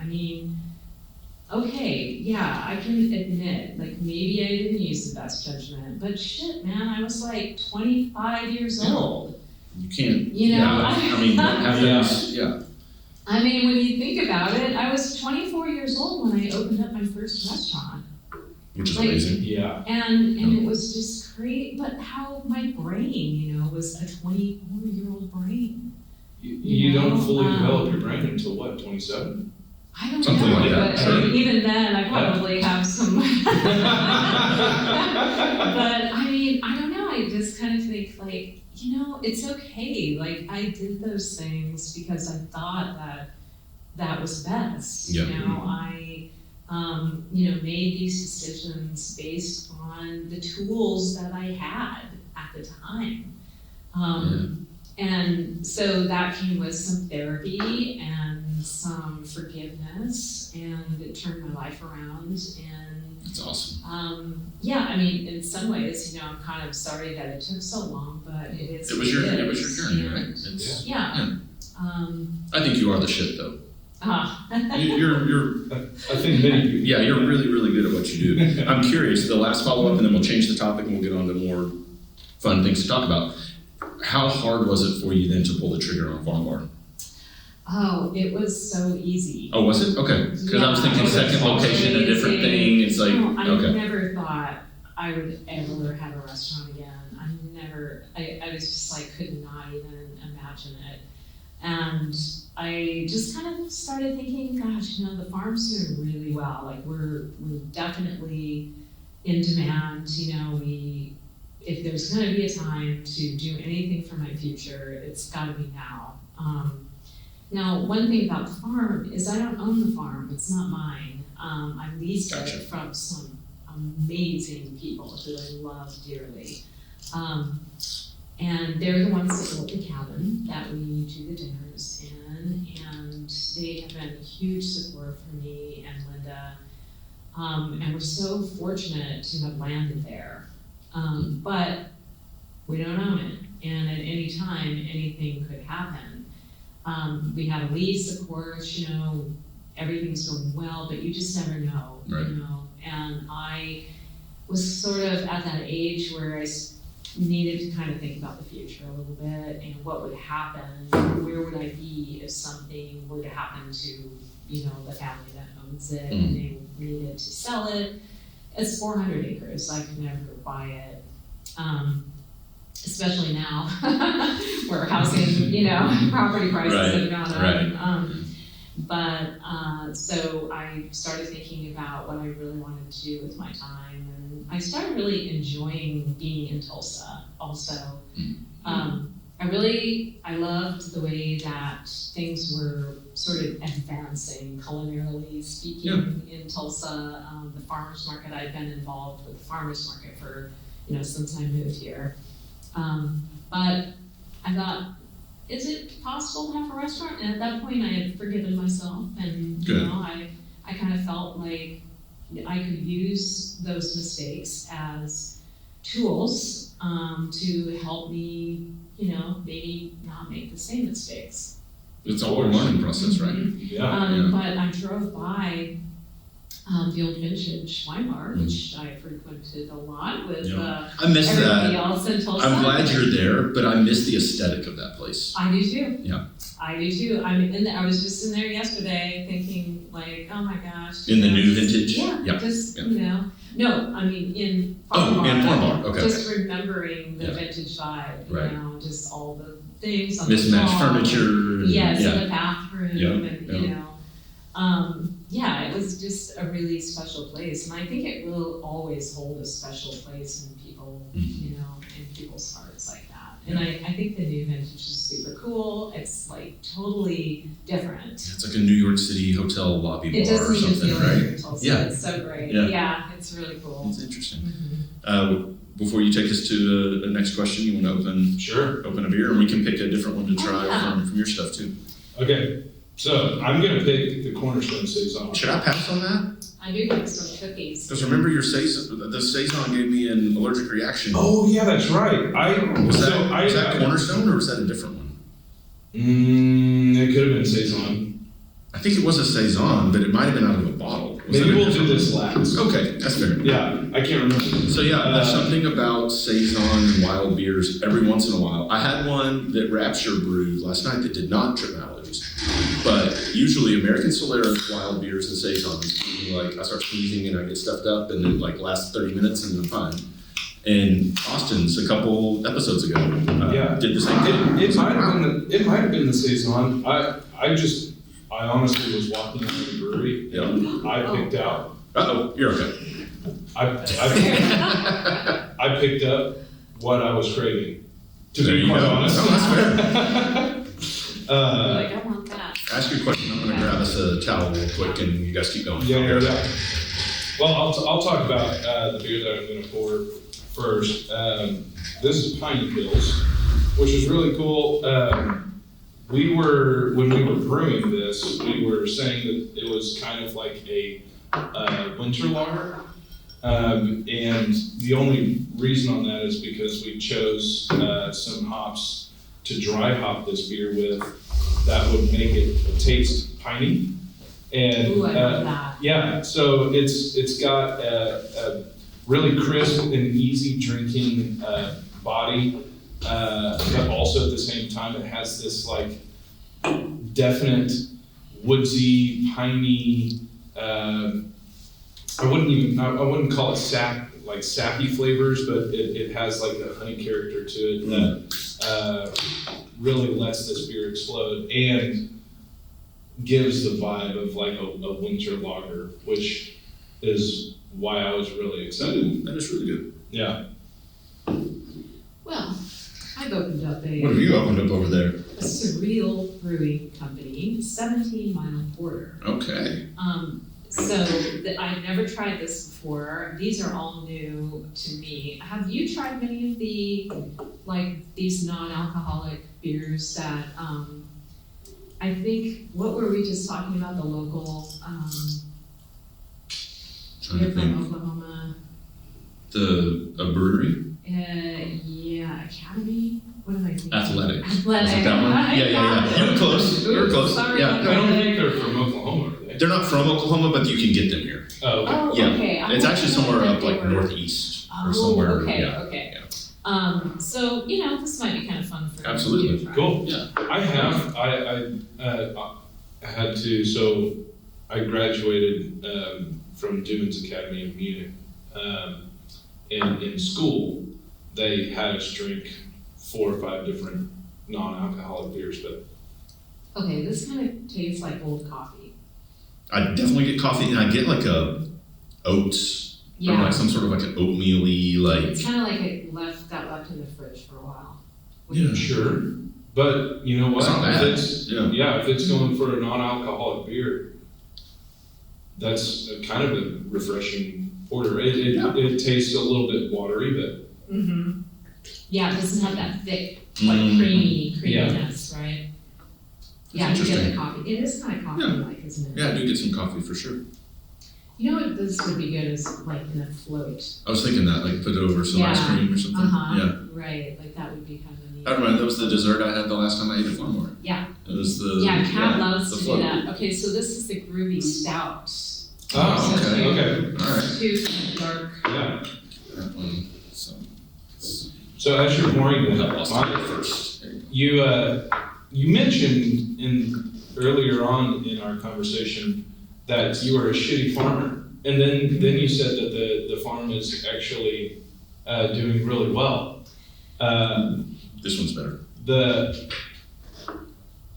Okay, yeah, I can admit, maybe I didn't use the best judgment, but shit, man, I was 25 years old. You can't. When you think about it, I was 24 years old when I opened up my first restaurant. Which is amazing. Yeah. And it was just great, but how my brain, was a 24-year-old brain. You don't fully develop your brain until what, 27? I don't Something know, like that, but sure. I mean, I don't know, I just kind of think like, it's okay. Like, I did those things because I thought that was best. Yeah. I made these decisions based on the tools that I had at the time. And so that came with some therapy and some forgiveness, and it turned my life around. And That's awesome. I mean, in some ways, I'm kind of sorry that it took so long, but it was your journey, right? I think you are the shit, though. You're I think many people. Yeah, you're really, really good at what you do. I'm curious, the last follow-up, and then we'll change the topic and we'll get on to more fun things to talk about. How hard was it for you then to pull the trigger on Farm Bar? Oh, it was so easy. Oh, was it? Okay. Because I was thinking second location, a different thing. It's like, I okay. never thought I would ever have a restaurant again. I was just like, could not even imagine it. And I just kind of started thinking, gosh, the farm's doing really well. Like, we're definitely in demand. If there's going to be a time to do anything for my future, it's got to be now. Now, one thing about the farm is I don't own the farm. It's not mine. I leased it from some amazing people who I love dearly. And they're the ones that built the cabin that we do the dinners in, and they have been a huge support for me and Linda. And we're so fortunate to have landed there. But we don't own it, and at any time, anything could happen. We have a lease, of course, everything's going well, but you just never know, right. And I was sort of at that age where I needed to kind of think about the future a little bit, and what would happen, where would I be if something were to happen to, the family that owns it, and they needed to sell it. It's 400 acres, I could never buy it. Especially now, where housing, property prices have gone up. So I started thinking about what I really wanted to do with my time, and I started really enjoying being in Tulsa also. I loved the way that things were sort of advancing, culinarily speaking, in Tulsa. The farmers market, I'd been involved with the farmers market for, since I moved here. But I thought, is it possible to have a restaurant? And at that point, I had forgiven myself, and I kind of felt like I could use those mistakes as tools to help me, maybe not make the same mistakes. It's all a learning process, right? But I drove by the old vintage wine bar, which I frequented a lot with I miss everybody that. else in Tulsa. I'm glad you're there, but I miss the aesthetic of that place. I do too. Yeah. I do too. I was just in there yesterday thinking like, oh my gosh. In the new vintage? Yeah. No, I mean in Farm Bar. In Farm Bar, okay. Just remembering the vintage vibe, right. Just all the things on mismatched the wall. Furniture. Yes, in the bathroom, it was just a really special place, and I think it will always hold a special place in people, in people's hearts like that. And I think the new vintage is super cool. It's like totally different. It's like a New York City hotel lobby bar or something, even feel right? Like Tulsa. Yeah. It's so great. Yeah. It's really cool. It's interesting. Before you take us to the next question, you want to open a beer, and we can pick a different one to try from your stuff too. Okay. So I'm gonna pick the Cornerstone Saison. Should I pass on that? I do like some cookies. Because remember the Saison gave me an allergic reaction. Oh yeah, that's right. Was that Cornerstone or was that a different one? It could have been Saison. I think it was a Saison, but it might have been out of a bottle. Maybe we'll do this last. Okay, that's fair. Yeah, I can't remember. So there's something about Saison and wild beers every once in a while. I had one that Rapture brewed last night that did not trip my allergies. But usually American Solera, wild beers, and Saisons, I start sneezing and I get stuffed up, and it lasts 30 minutes and I'm fine. And Austin's a couple episodes ago did the same thing. It might have been the Saison. I honestly was walking out of the brewery and I picked out Uh-oh, you're okay. I picked up what I was craving, to There be you quite go. honest. No, that's fair. Like, I want that. Ask your question. I'm gonna grab us a towel real quick and you guys keep going. Yeah. Well, I'll talk about the beer that I'm gonna pour first. This is Piney Pills, which is really cool. When we were brewing this, we were saying that it was kind of like a winter lager. And the only reason on that is because we chose some hops to dry hop this beer with that would make it taste piney. And Ooh, I love that. yeah, so it's got a really crisp and easy drinking body, but also at the same time it has this like definite woodsy, piney. I wouldn't call it sappy flavors, but it has like a honey character to it that really lets this beer explode and gives the vibe of like a winter lager, which is why I was really excited. That is really good. Yeah. Well, I've opened up What have you opened up over there? a Surreal Brewing Company 17 Mile Porter. Okay. I've never tried this before. These are all new to me. Have you tried many of these non-alcoholic beers that, I think, what were we just talking about, the local, Trying beer to from think. Oklahoma? A brewery? Yeah, Academy? What am I thinking? Athletic. Athletic. Was it that one? Yeah. You were close. You were close. Sorry. Yeah. I don't think they're from Oklahoma, are they? They're not from Oklahoma, but you can get them here. Oh, okay. Oh, Yeah. okay. It's actually somewhere up like north. northeast or somewhere. Okay, Yeah. okay. Yeah. So, this might be kind of fun for Absolutely. you to try. Cool. Yeah. I had to, so I graduated from Duman's Academy in Munich. And in school, they had us drink 4 or 5 different non-alcoholic beers, but Okay, this kind of tastes like old coffee. I definitely get coffee and I get like a oats or Yeah, like some sort of like an oatmeal-y like. it's kind of like it got left in the fridge for a while. Yeah. sure. But you know what? It's not bad. If it's, Yeah. if it's going for a non-alcoholic beer, that's kind of a refreshing porter. It tastes a little bit watery, but Mm-hmm. Yeah, it doesn't have that thick, like Mm. creaminess, right? Yeah, you get interesting. the coffee. It is kind of coffee-like, isn't it? Yeah, I do get some coffee for sure. You know what this would be good is like in a float. I was thinking that, like put it over some ice Yeah. cream or something. Uh-huh. Right, like that would be kind of neat. I remember that was the dessert I had the last time I ate at Farmore. Yeah. It was the Kat loves the to float. do that. Okay, so this is the Groovy Stout. Oh, So okay. two- okay. All right. Two dark. yeah. That one. So So as you're pouring we'll that, have lost Mike, it first. There you go. you mentioned earlier on in our conversation that you were a shitty farmer, and then you said that the farm is actually doing really well. This one's better.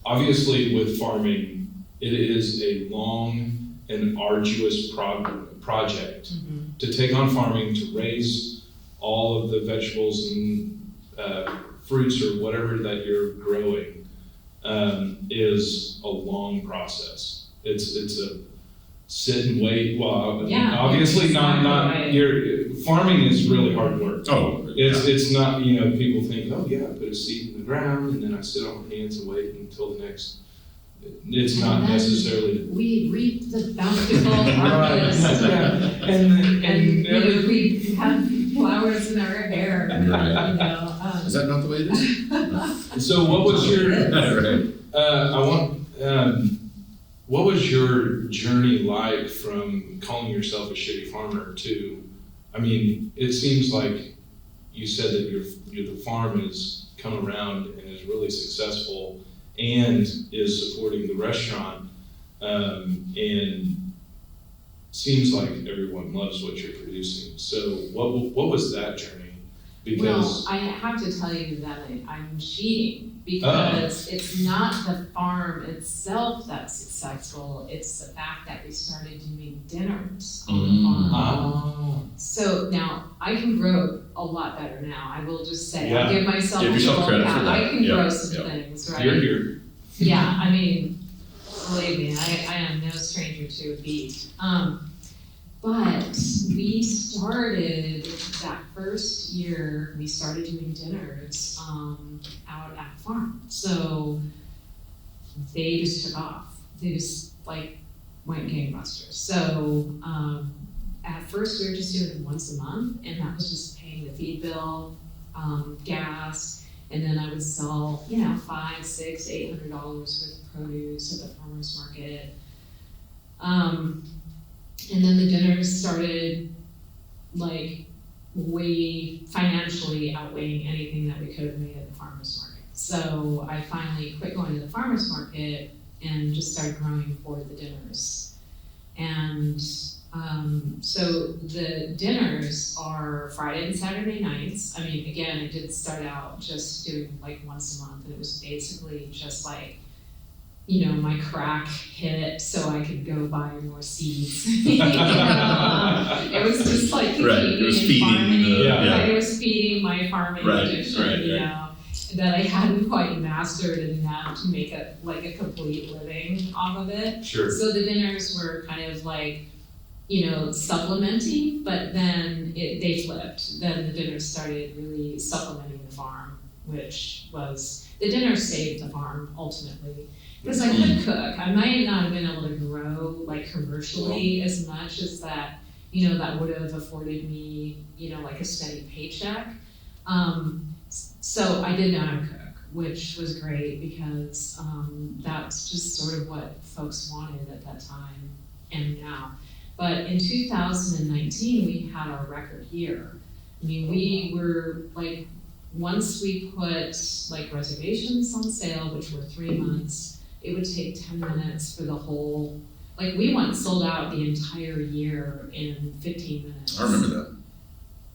Obviously with farming, it is a long and arduous project to take on farming, to raise all of the vegetables and fruits or whatever that you're growing is a long process. It's a sit and wait. Well, Yeah, obviously exactly not. right. Your farming is really hard work. Oh, It's not, people think, oh yeah, I put a seed in the ground and then I sit on my hands and wait until the next. It's not And then necessarily. We reap the bountiful harvest. And We have flowers in our hair. Right. Is that not the way it is? so what was your? Right. What was your journey like from calling yourself a shitty farmer to? I mean, it seems like you said that the farm has come around and is really successful and is supporting the restaurant, and seems like everyone loves what you're producing. So what was that journey? Because Well, I have to tell you that I'm cheating because it's not the farm itself that's successful. It's the fact that we started doing dinners on the farm. So now I can grow a lot better now. I will just say, Yeah. I'll give myself Give a yourself little credit pat. for that. I can Yeah, grow some yeah. things, right? You're here. Yeah, I mean, believe me, I am no stranger to a beat. But we started that first year, we started doing dinners out at the farm. So they just took off. They just like went gangbusters. So at first we were just doing it once a month, and that was just paying the feed bill, gas, and then I would sell, $500, $600, $800 worth of produce at the farmer's market. And then the dinners started like way financially outweighing anything that we could have made at the farmer's market. So I finally quit going to the farmer's market and just started growing for the dinners. And so the dinners are Friday and Saturday nights. I mean, again, I did start out just doing like once a month, and it was basically just like, my crack hit so I could go buy more seeds. It was just like Right, it was feeding It was feeding my farming addiction, right. that I hadn't quite mastered enough to make a complete living off of it. Sure. So the dinners were kind of like, supplementing, but then they flipped. Then the dinners started really supplementing the farm, which was, the dinners saved the farm ultimately. Because I could cook. I might not have been able to grow like commercially as much as that, that would have afforded me, like a steady paycheck. So I did know how to cook, which was great because that's just sort of what folks wanted at that time and now. But in 2019, we had our record year. I mean, we were like, once we put like reservations on sale, which were 3 months, it would take 10 minutes for the whole, like we once sold out the entire year in 15 minutes. I remember that.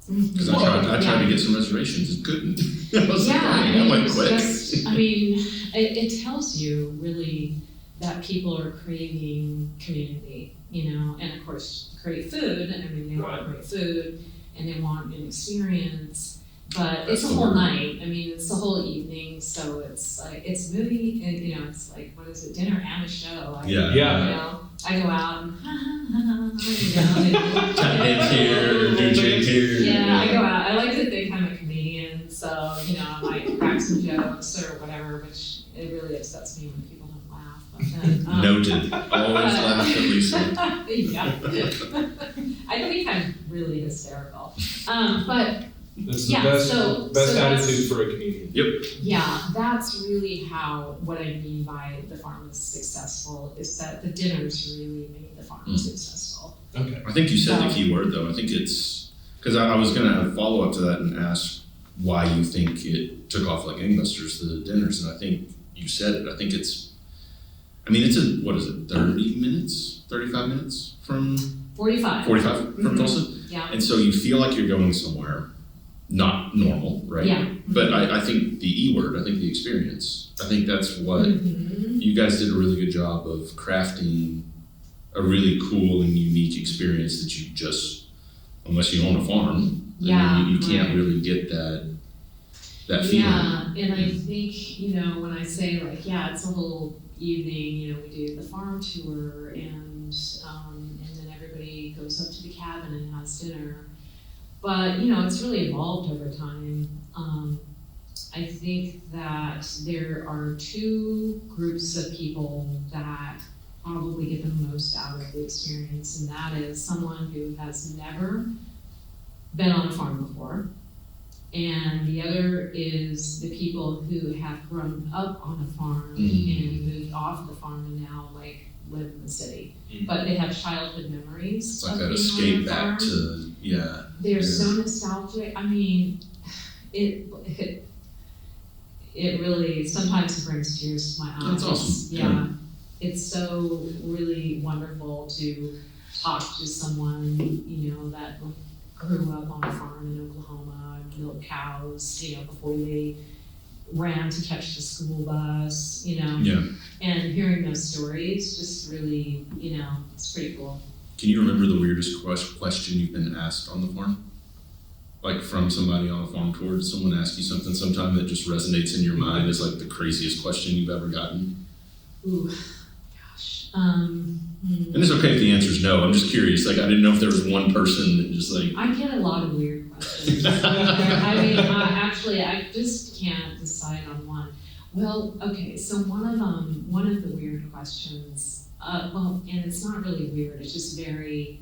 Because I tried to get some reservations and couldn't. I was like, that went quick. It tells you really that people are craving community, and of course, great food. I mean, they want great food and they want an experience. But it's a whole night. I mean, it's the whole evening. So it's like, it's movie, and it's like, what is it, dinner and a show. I go out and tap dance here, DJ here. Yeah, I go out. I like to think I'm a comedian, so I might crack some jokes or whatever, which it really upsets me when people don't laugh. But then, Noted. Always laugh at Lisa. Yeah. I think I'm really hysterical. But That's the best attitude for a comedian. Yep. yeah, that's really what I mean by the farm is successful, is that the dinners really made the farm successful. Okay. I think you said the key word though. I think it's, because I was going to follow up to that and ask why you think it took off like gangbusters, the dinners, and I think you said it. I think it's, what is it, 30 minutes, 35 minutes from? 45. 45 from Tulsa? Yeah. And so you feel like you're going somewhere not normal, right? Yeah. But I think the E word, I think the experience, I think that's what you guys did a really good job of crafting a really cool and unique experience that you just, unless you own a farm, you can't really get that feeling. Yeah, and I think, when I say like, it's a whole evening, we do the farm tour and then everybody goes up to the cabin and has dinner. But, it's really evolved over time. I think that there are two groups of people that probably get the most out of the experience, and that is someone who has never been on a farm before, and the other is the people who have grown up on a farm and moved off the farm and now live in the city. But they have childhood memories. It's like that escape back to, They're so nostalgic. I mean, it really sometimes brings tears to my eyes. That's awesome. Yeah. It's so really wonderful to talk to someone, that grew up on a farm in Oklahoma, milked cows, before they ran to catch the school bus, and hearing those stories just really, it's pretty cool. Can you remember the weirdest question you've been asked on the farm? Like from somebody on a farm tour, did someone ask you something sometime that just resonates in your mind as like the craziest question you've ever gotten? Ooh, gosh. And it's okay if the answer is no. I'm just curious. Like, I didn't know if there was one person that just like. I get a lot of weird questions. I mean, actually, I just can't decide on one. Well, okay, so one of the weird questions, well, and it's not really weird, it's just very,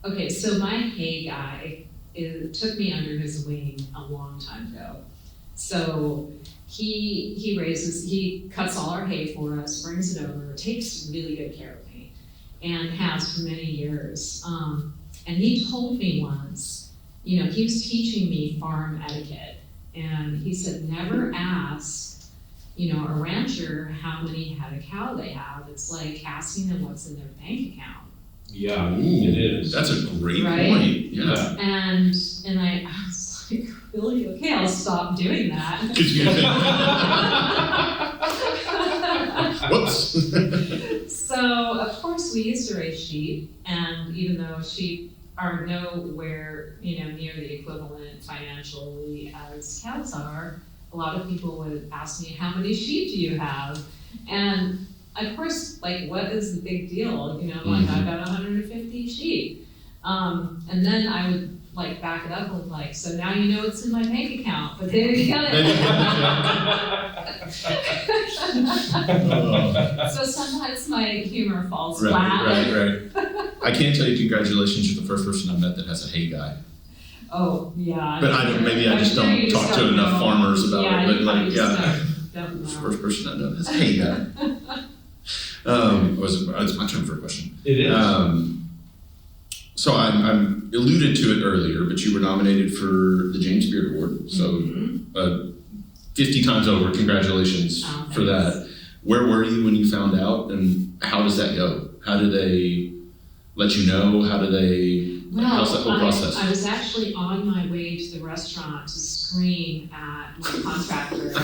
okay, so my hay guy, it took me under his wing a long time ago. So he cuts all our hay for us, brings it over, takes really good care of me, and has for many years. And he told me once, he was teaching me farm etiquette. And he said, never ask, a rancher how many head of cow they have. It's like asking them what's in their bank account. Yeah, Ooh, it is. That's a great Right? point. Yeah. And I was like, really? Okay, I'll stop doing that. Because you whoops. So, of course, we used to raise sheep, and even though sheep are nowhere, near the equivalent financially as cows are, a lot of people would ask me, how many sheep do you have? And of course, like, what is the big deal? Like, I've got 150 sheep. And then I would like back it up with like, so now you know what's in my bank account, but there you go. So sometimes my humor falls flat. Right. I can't tell you congratulations, you're the first person I met that has a hay guy. Oh, yeah. But maybe I just don't talk to enough farmers about it, but like, don't know. First person I know that has a hay guy. It's my turn for a question. It is. So I alluded to it earlier, but you were nominated for the James Beard Award. So 50 times over, congratulations for that. Where were you when you found out, and how does that go? How do they let you know? How's that whole process? I was actually on my way to the restaurant to scream at my contractor.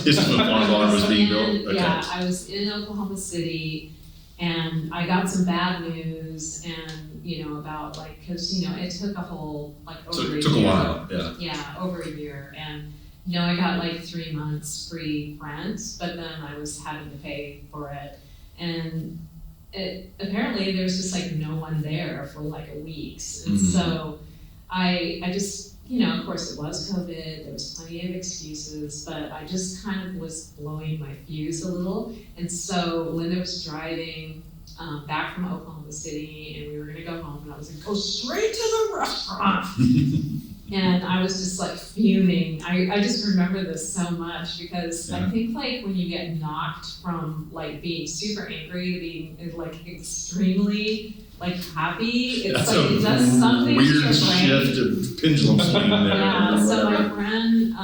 This is when Farm Bar was being built? Okay. Yeah, I was in Oklahoma City, and I got some bad news, and about like, because it took a whole over a year. It took a while, yeah. Yeah, over a year, and I got like 3 months free rent, but then I was having to pay for it, and apparently there was just like no one there for like a week, and so I just of course it was COVID, there was plenty of excuses, but I just kind of was blowing my fuse a little, and so Linda was driving back from Oklahoma City, and we were gonna go home, and I was gonna go straight to the restaurant. And I was just like fuming. I just remember this so much because I think like when you get knocked from like being super angry to being like extremely like happy, it's That's like it does something to your weird brain. shift of pendulum swing there. Yeah, so my friend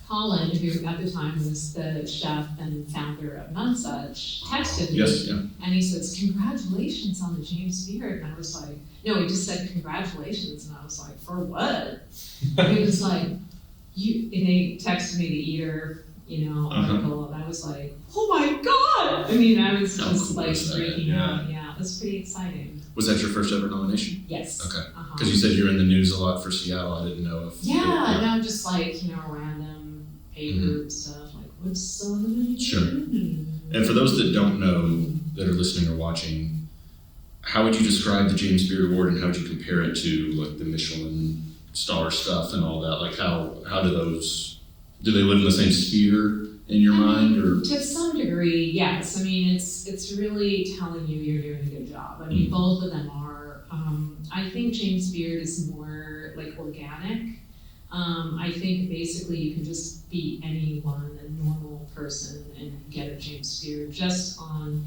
Colin, who at the time was the chef and founder of Nonesuch, texted me. Yes, yeah. And he says, congratulations on the James Beard. And I was like, no, he just said congratulations. And I was like, for what? And he was like, and he texted me the Eater, article. And I was like, oh my God. I mean, I was just like freaking out. Yeah, it was pretty exciting. Was that your first ever nomination? Yes. Okay. Because you said you were in the news a lot for Seattle. I didn't know if. Yeah, no, just like, random paper stuff, like, what's on the menu? Sure. And for those that don't know, that are listening or watching, how would you describe the James Beard Award, and how would you compare it to like the Michelin star stuff and all that? Like how do they live in the same sphere in your mind, or? To some degree, yes. I mean, it's really telling you you're doing a good job. I mean, both of them are. I think James Beard is more like organic. I think basically you can just be anyone, a normal person, and get a James Beard just on,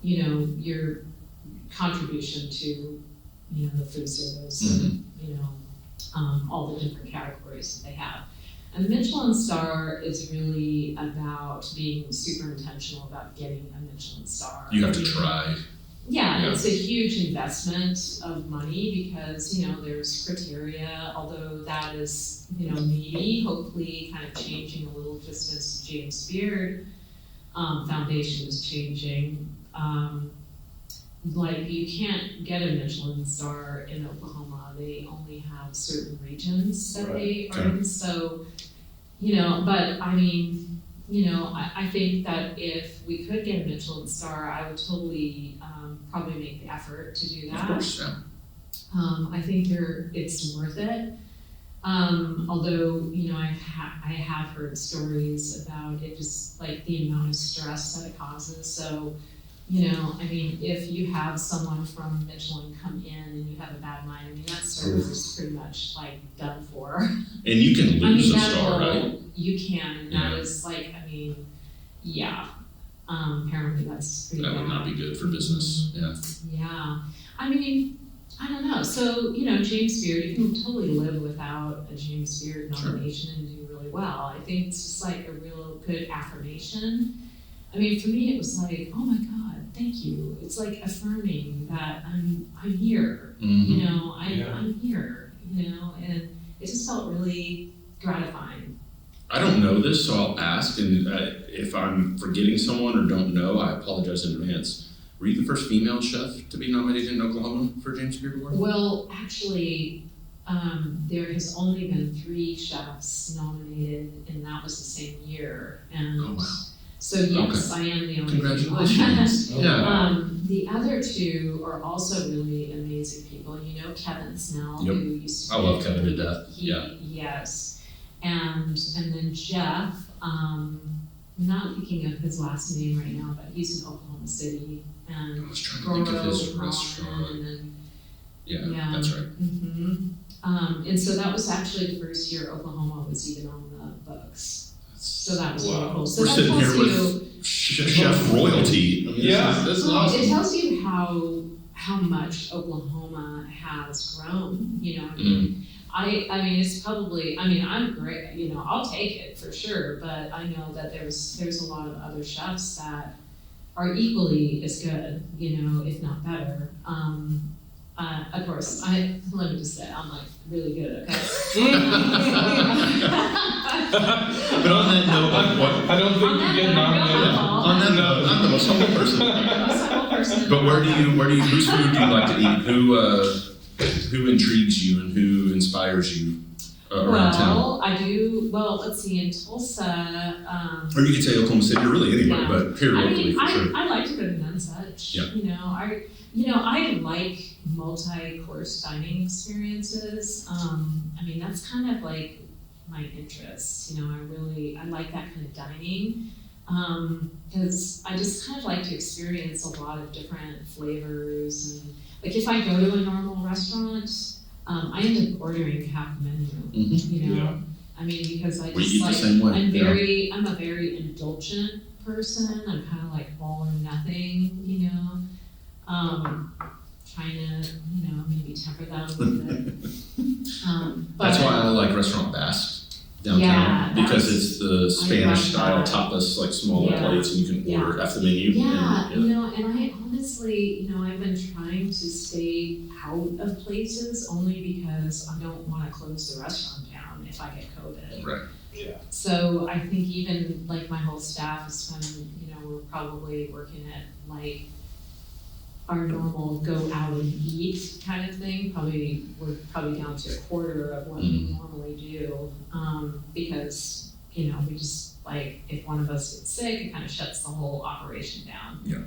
your contribution to, the food service, and, all the different categories that they have. And the Michelin star is really about being super intentional about getting a Michelin star. You have to try. Yeah, it's a huge investment of money because, there's criteria, although that is, maybe hopefully kind of changing a little just as James Beard Foundation is changing. like you can't get a Michelin star in Oklahoma. They only have certain regions that they are in. So, but I mean, I think that if we could get a Michelin star, I would totally probably make the effort to do that. Of course, yeah. I think it's worth it. Although, I have heard stories about it, just like the amount of stress that it causes. So, I mean, if you have someone from Michelin come in and you have a bad night, I mean, that server is pretty much like done for. And you can lose a star, right? right? You can, and that is like, I mean, yeah. Apparently that's pretty bad. That would not be good for business, yeah. Yeah, I mean, I don't know. So, James Beard, you can totally live without a James Beard nomination and do really well. I think it's just like a real good affirmation. I mean, for me, it was like, oh my God, thank you. It's like affirming that I'm here, I'm here, and it just felt really gratifying. I don't know this, so I'll ask, and if I'm forgetting someone or don't know, I apologize in advance. Were you the first female chef to be nominated in Oklahoma for James Beard Award? Well, actually, there has only been 3 chefs nominated, and that was the same year. And oh, wow. So yes, I am the only Congratulations. one. Yeah. The other 2 are also really amazing people. Kevin Snell, Yep. who used to I love Kevin to death. Yes. And then Jeff, I'm not thinking of his last name right now, but he's in Oklahoma City. And I was trying to think of his restaurant. And yeah, that's right. Mm-hmm. And so that was actually the first year Oklahoma was even on the books. So that was really cool. So We're that sitting tells here you, with chef royalty. I mean, this is awesome. It tells you how much Oklahoma has grown. I mean, it's probably. I mean, I'm great. I'll take it for sure. But I know that there's a lot of other chefs that are equally as good. If not better. Of course, let me just say, I'm like really good, okay? But on that note, I don't think you get nominated. On that note, I'm the most humble person. But whose food do you like to eat? Who intrigues you and who inspires you around town? I do. Well, let's see, in Tulsa. Or you could say Oklahoma City, or really anywhere, but here locally for sure. I like to go to Nunsuch. Yeah. I like multi-course dining experiences. I mean, that's kind of like my interest. I like that kind of dining because I just kind of like to experience a lot of different flavors. And like if I go to a normal restaurant, I end up ordering half the menu. Yeah. I mean, because I We just eat like the same way. I'm a very indulgent person. I'm kind of like all or nothing. Trying to, maybe temper that a little bit. But That's why I like Restaurant Basque downtown, because it's the Spanish style tapas, like smaller plates, and you can order off the menu. Yeah, and I honestly, I've been trying to stay out of places only because I don't want to close the restaurant down if I get COVID. Right. Yeah. So I think even like my whole staff is been, we're probably working at like our normal go out and eat kind of thing. We're probably down to a quarter of what we normally do, because we just like if one of us gets sick, it kind of shuts the whole operation down. Yeah.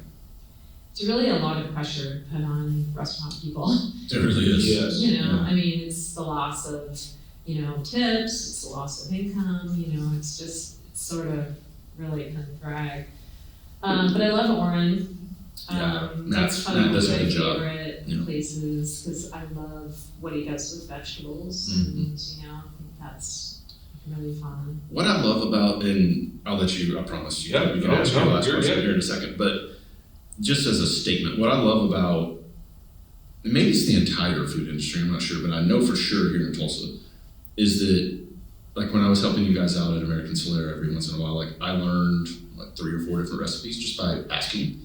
It's really a lot of pressure to put on restaurant people. It really is. Yes. I mean, it's the loss of tips, it's the loss of income. It's sort of really kind of drag. But I love Orrin. That's probably one of my favorite places because I love what he does with vegetables, and I think that's really fun. What I love about, and I'll let you, I promise you, you can ask your last question here in a second, but just as a statement, what I love about, maybe it's the entire food industry, I'm not sure, but I know for sure here in Tulsa, is that like when I was helping you guys out at American Solera every once in a while, like I learned like 3 or 4 different recipes just by asking.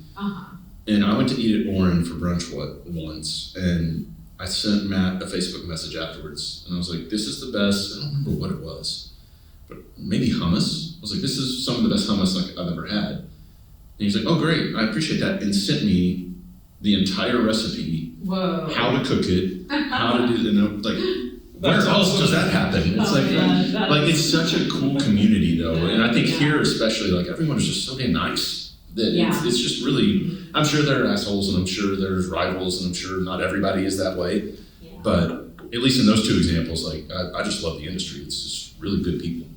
And I went to eat at Orrin for brunch once, and I sent Matt a Facebook message afterwards, and I was like, this is the best, I don't remember what it was, but maybe hummus. I was like, this is some of the best hummus like I've ever had. he's like, oh great, I appreciate that, and sent me the entire recipe, Whoa. how to cook it, how to do the like. Where That's else awesome. does that happen? It's it's such a cool community though, and I think here especially, like everyone is just so damn nice that it's just really. I'm sure there are assholes, and I'm sure there's rivals, and I'm sure not everybody is that way. Yeah. But at least in those two examples, like I just love the industry. It's just really good people.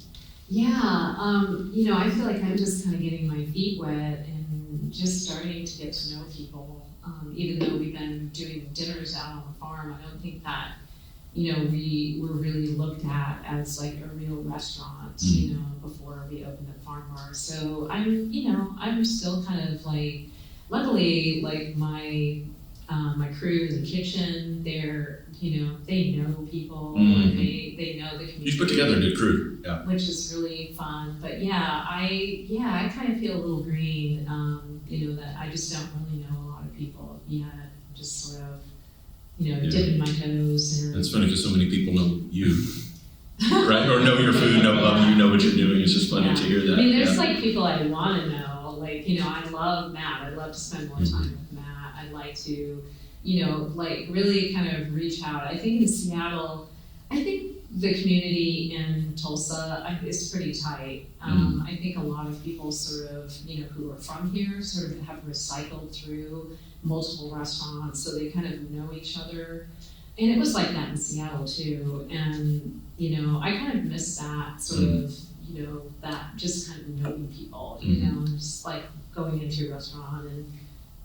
Yeah, I feel like I'm just kind of getting my feet wet and just starting to get to know people. Even though we've been doing dinners out on the farm, I don't think that, we were really looked at as like a real restaurant, before we opened the farm bar. So I'm still kind of like, luckily, like my crew in the kitchen, they know people, and they know the community. You put together a good crew, yeah. Which is really fun. But I kind of feel a little green, that I just don't really know a lot of people yet. I'm just sort of, dipping my toes. It's funny because so many people know you, right? Or know your food, love you, know what you're doing. It's just funny to hear that. I mean, there's like people I want to know. Like, I love Matt. I'd love to spend more time with Matt. I'd like to, really kind of reach out. I think in Seattle, I think the community in Tulsa is pretty tight. I think a lot of people sort of, who are from here sort of have recycled through multiple restaurants, so they kind of know each other. And it was like that in Seattle too. And, I kind of miss that sort of, that just kind of knowing people, just like going into a restaurant and,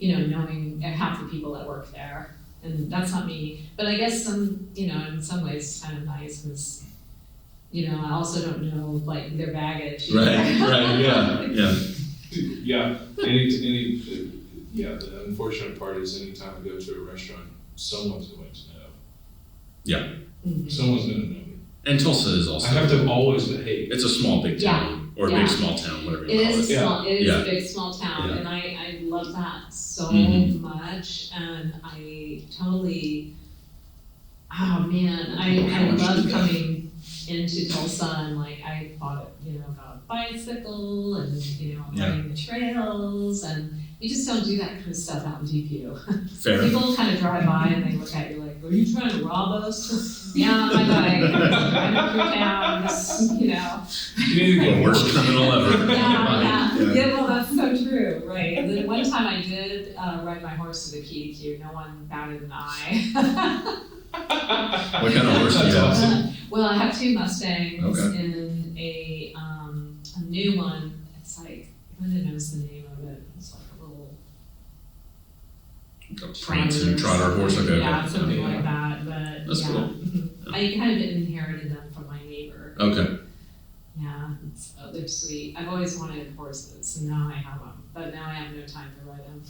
knowing half the people that work there. And that's not me, but I guess in some ways it's kind of nice because, I also don't know like their baggage. Right, yeah. Yeah, the unfortunate part is anytime I go to a restaurant, someone's going to know. Yeah. Mm-hmm. Someone's going to know me. And Tulsa is also. I have to always behave. It's a small, big town, or a big, small town, whatever you call it. It is a big, small town, and I love that so much, and I totally, I love coming into Tulsa, and like I got a bicycle, and riding the trails, and you just don't do that kind of stuff out in DPU. Fair. People kind of drive by and they look at you like, are you trying to rob us? Yeah, my bike. I'm through town, just, You need to get The worst criminal ever. Yeah, well, that's so true, right. And then one time I did ride my horse to the PDQ, no one batted an eye. What kind of horse do you have? Well, I have two Mustangs Okay. and a new one. It's like, Linda knows the name of it. It's like a little Prancing trotter horse, okay. Yeah, something like that, but That's cool. I kind of inherited them from my neighbor. Okay. Yeah, they're sweet. I've always wanted horses, and now I have them, but now I have no time to ride them.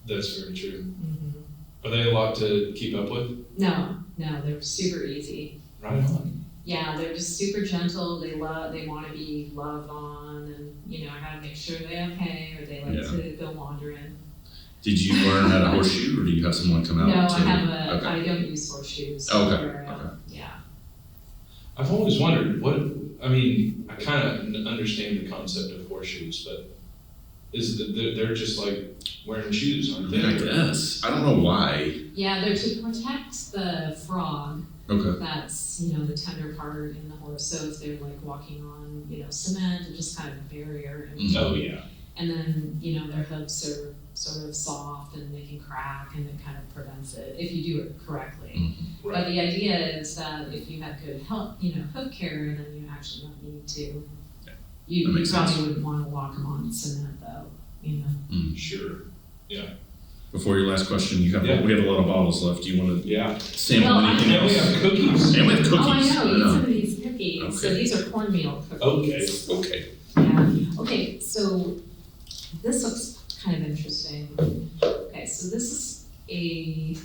That's very true. Mm-hmm. Are they a lot to keep up with? No, they're super easy. Right on. Yeah, they're just super gentle. They want to be loved on, and I gotta make sure they're okay, or they like to go wandering. Did you learn how to horseshoe, or do you have someone come out? No, I don't use horseshoes. Okay. Yeah. I've always wondered I kind of understand the concept of horseshoes, but they're just like wearing shoes, aren't they? I guess. I don't know why. Yeah, they're to protect the frog. Okay. That's, the tender part in the horse. So if they're like walking on, cement, it's just kind of a barrier. And, Oh, yeah. And then, their hooves are sort of soft and they can crack, and it kind of prevents it if you do it correctly. Right. But the idea is that if you have good hoof care, then you actually don't need to. You probably sense. wouldn't want to walk them on cement though, Sure. Yeah. Before your last question, we have a lot of bottles left. Do you want to sample anything And we else? have cookies. And we have cookies. Oh, I know. Eat I some of these cookies. Okay. So these are cornmeal cookies. Okay. Yeah. Okay, so this looks kind of interesting. Okay, so this is a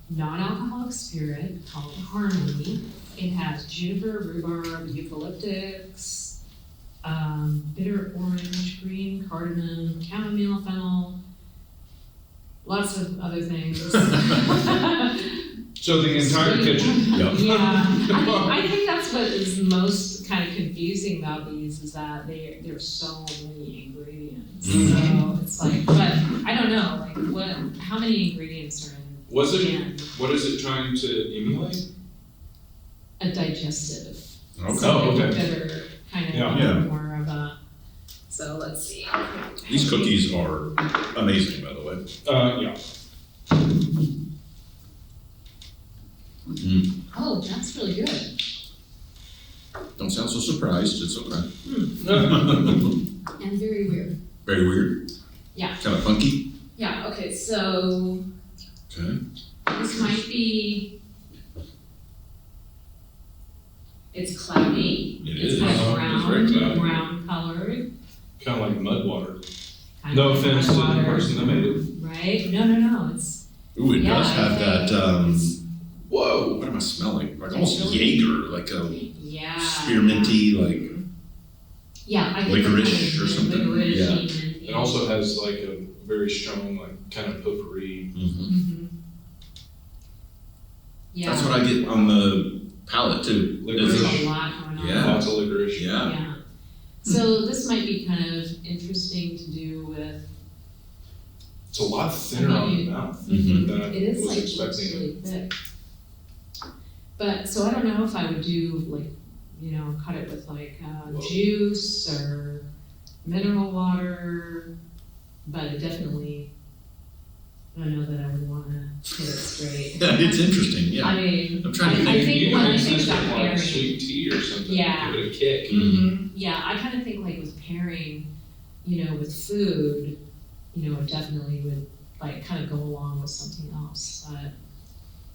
non-alcoholic spirit called Harmony. It has juniper, rhubarb, eucalyptus, bitter orange, green, cardamom, chamomile, fennel, lots of other things. So the entire kitchen. Yep. Yeah, I think that's what is most kind of confusing about these is that there's so many ingredients. So it's like, but I don't know, like how many ingredients are in What is it trying to emulate? a digestive? Okay. Oh, okay. Bitter, kind of Yeah. more of a, so let's see. These cookies are amazing, by the way. Yeah. Oh, that's really good. Don't sound so surprised. It's okay. And very weird. Very weird. Yeah. Kind of funky. Yeah, okay, so Okay. this might be, it's cloudy. It It's is. kind It's of very cloudy. brown colored. Kind of like mud water. Kind No of offense to the water, person that made it. right? No, it's, Ooh, it yeah, does have I that, think whoa, what am I smelling? Like almost really- Jaeger, like a yeah. spearminty, like, Yeah, I think licorice kind of or something, Licorice, yeah. minty. It also has like a very strong, like kind of potpourri. Mhm. Yeah. That's what I get on the palate too. Licorice. Is There's it- a lot going on. Yeah. Lots of licorice. Yeah. Yeah. So this might be kind of interesting to do with. It's a lot thinner on the mouth Mhm. than I It is was like it's expecting. really thick. But so I don't know if I would do like, cut it with like Whoa. juice or mineral water, but it definitely. I don't know that I would want to get it straight. It's interesting, yeah. I mean, I'm trying to I You think can when I use think this about with, like pairing. sweet tea or something. Yeah. Give it a kick. Mhm. Yeah, I kind of think like with pairing, with food, it definitely would like kind of go along with something else. But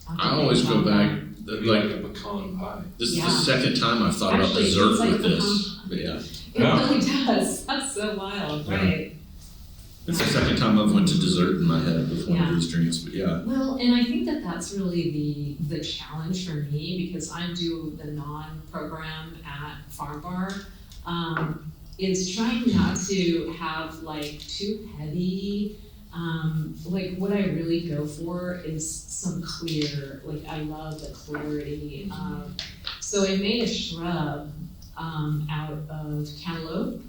I'll have to I think always go about back, Maybe like, like a pecan pie. this is Yeah. the second time I've thought about Actually, dessert it's like with this. pecan But yeah, that. It Yeah. really does. That's so wild, Yeah. right? it's the second time I've went to dessert in my head with one Yeah. of these drinks, but yeah. Well, and I think that that's really the challenge for me because I do the non-program at Farm Bar. Is trying not to have like too heavy. Like what I really go for is some clear. Like I love the clarity. So I made a shrub out of cantaloupe.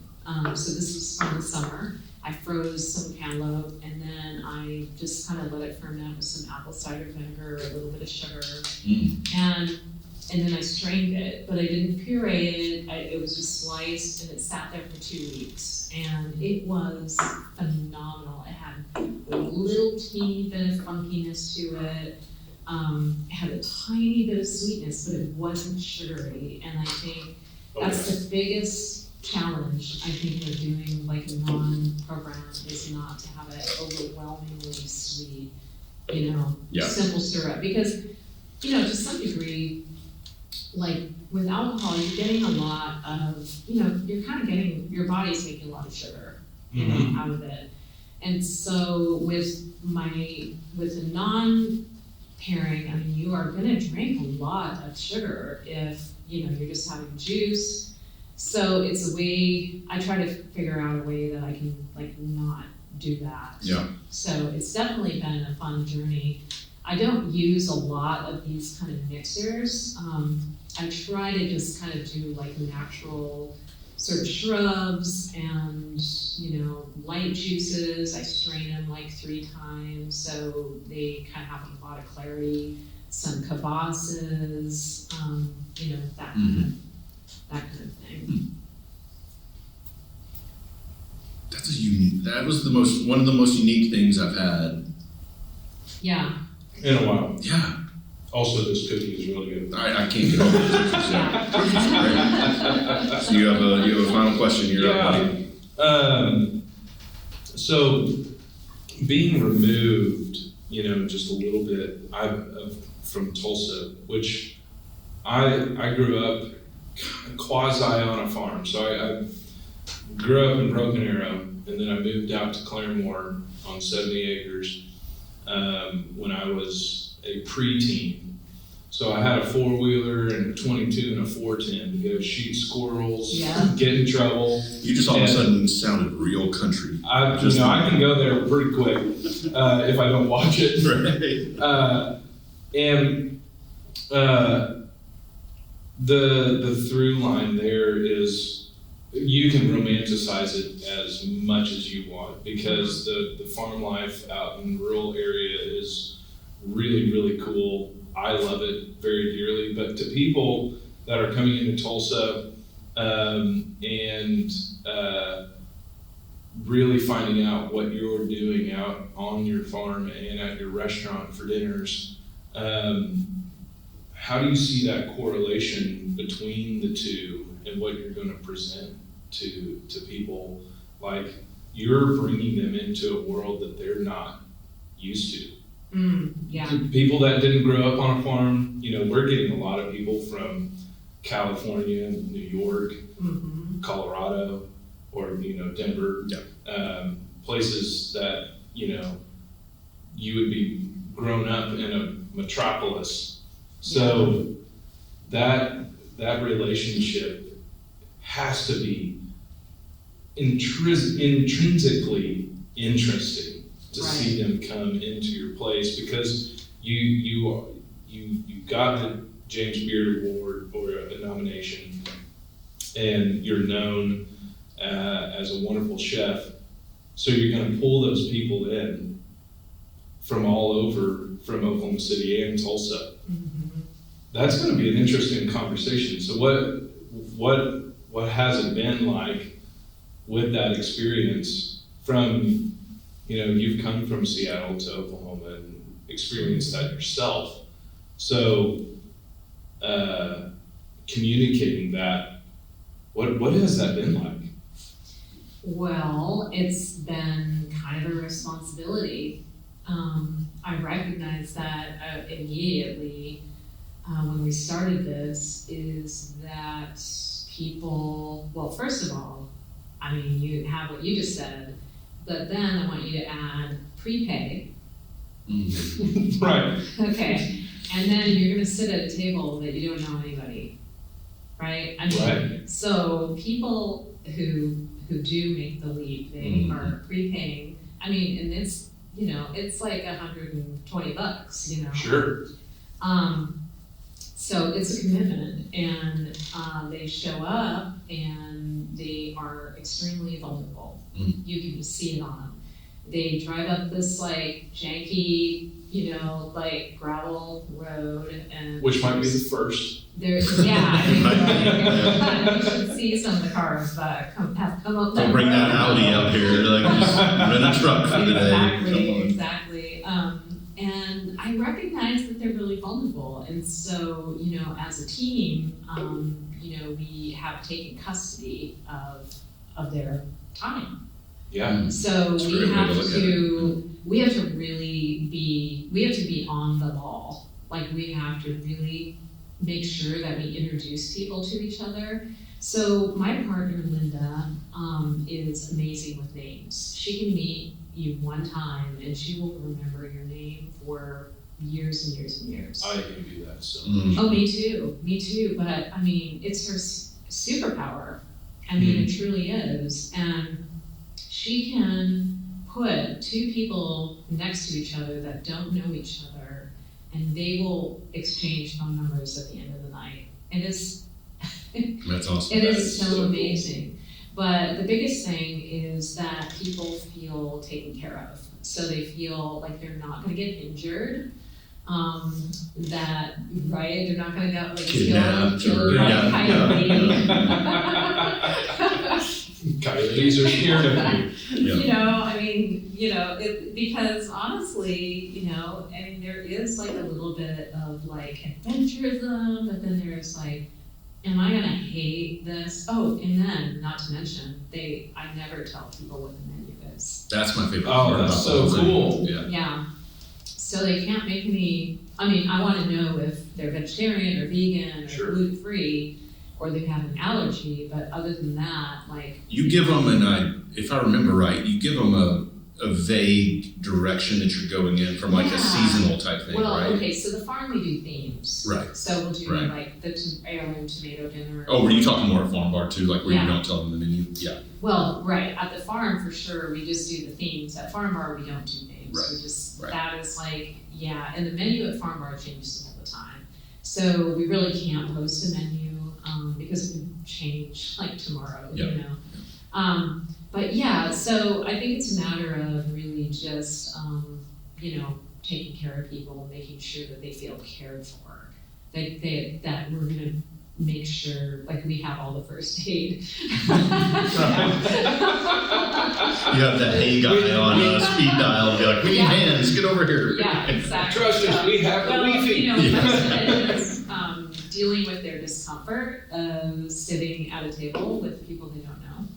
So this was from the summer. I froze some cantaloupe and then I just kind of let it ferment with some apple cider vinegar, a little bit of sugar, and then I strained it, but I didn't puree it. It was just sliced and it sat there for 2 weeks, and it was phenomenal. It had a little teeny bit of funkiness to it. It had a tiny bit of sweetness, but it wasn't sugary, and I think that's the biggest challenge I think with doing like a non-program is not to have it overwhelmingly sweet, Yeah. simple syrup. Because, to some degree, like with alcohol, you're getting a lot of, you're kind of getting, your body's making a lot of sugar, out of it. And so with a non-pairing, I mean, you are gonna drink a lot of sugar if, you're just having juice. So it's a way, I try to figure out a way that I can like not do that. Yeah. So it's definitely been a fun journey. I don't use a lot of these kind of mixers. I try to just kind of do like natural sort of shrubs and, light juices. I strain them like 3 times so they kind of have a lot of clarity. Some kvases, that kind of thing. That's that was one of the most unique things I've had. Yeah. In a while. Yeah. Also, this cookie is really good. I can't get over the cookies. Yeah. Cookies are great. So you have a final question. You're up, buddy. So being removed, just a little bit from Tulsa, which I grew up quasi on a farm. So I grew up in Broken Arrow, and then I moved out to Claremore on 70 acres when I was a preteen. So I had a 4-wheeler and a 22 and a 410 to go shoot squirrels, get in trouble. You just all of a sudden sounded real country. I can go there pretty quick if I don't watch it. Right. The through line there is you can romanticize it as much as you want, because the farm life out in the rural area is really, really cool. I love it very dearly. But to people that are coming into Tulsa and really finding out what you're doing out on your farm and at your restaurant for dinners, how do you see that correlation between the two and what you're going to present to people? Like, you're bringing them into a world that they're not used to. Yeah. People that didn't grow up on a farm, we're getting a lot of people from California, New York, Colorado, or Denver, places that you would be grown up in a metropolis. So that relationship has to be intrinsically interesting to see them come into your place, because you got the James Beard Award or a nomination, and you're known as a wonderful chef. So you're going to pull those people in from all over, from Oklahoma City and Tulsa. That's going to be an interesting conversation. So what has it been like with that experience from, you've come from Seattle to Oklahoma and experienced that yourself. So communicating that, what has that been like? Well, it's been kind of a responsibility. I recognized that immediately when we started this, is that people, well, first of all, you have what you just said, but then I want you to add prepay. Right. Okay, and then you're gonna sit at a table that you don't know anybody, right? Right. So people who do make the leap, they are prepaying. And it's it's like $120, Sure. So it's a commitment, and they show up and they are extremely vulnerable. You can just see it on them. They drive up this janky, gravel road, and Which might be the first. you should see some of the cars that have come up. Don't bring that Audi out here, just rent a truck for the day. Exactly. And I recognize that they're really vulnerable, and so as a team, we have taken custody of their time. Yeah. So That's a we great way have to look at to really be on the ball. We have to really make sure that we introduce people to each other. So my partner Linda is amazing with names. She can meet you one time and she will remember your name for years and years and years. I can do that so Oh, me too. But it's her superpower. It truly is. And she can put two people next to each other that don't know each other, and they will exchange phone numbers at the end of the night. It is That's awesome. It is so amazing. But the biggest thing is that people feel taken care of. So they feel like they're not going to get injured. They're not going to get killed by a coyote. Coyotes are scared of you. Because honestly, there is a little bit of adventurism, but then there's am I gonna hate this? Oh, and then, not to mention, I never tell people what the menu is. That's my favorite part about that's so cool. Yeah. So they can't make me, I wanna know if they're vegetarian or vegan or gluten-free, or they have an allergy, but other than that, You give them if I remember right, you give them a vague direction that you're going in from a seasonal type thing, right? Okay, so the farm we do themes. Right. So we'll do the heirloom tomato dinner. Oh, were you talking more at farm bar too, where you don't tell them the menu? Yeah. Well, right, at the farm for sure, we just do the themes. At farm bar, we don't do names. Right. We just, that is and the menu at farm bar changes all the time. So we really can't post a menu. because it can change like tomorrow, Yeah. you know. But yeah, so I think it's a matter of really just, you know, taking care of people, making sure that they feel cared for, that we're gonna make sure, like, we have all the first aid. You have that hey guy on speed dial and be like, we need hands, get over here. Yeah, exactly. Trust us, we have the Wi-Fi. You know, most of it is dealing with their discomfort of sitting at a table with people they don't know.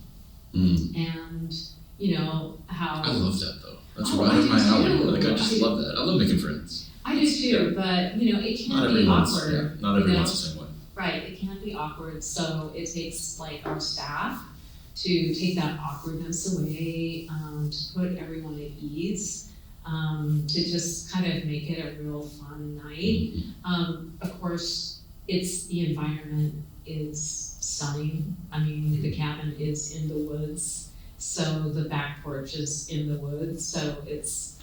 And, you know, how... I love that though. That's right up my alley. Like, I just love that. I love making friends. I do too, but, you know, it can Not be everyone's, awkward. not everyone's the same way. Right, it can be awkward, so it takes like our staff to take that awkwardness away, to put everyone at ease, to just kind of make it a real fun night. Of course, the environment is stunning. I mean, the cabin is in the woods, so the back porch is in the woods, so it's,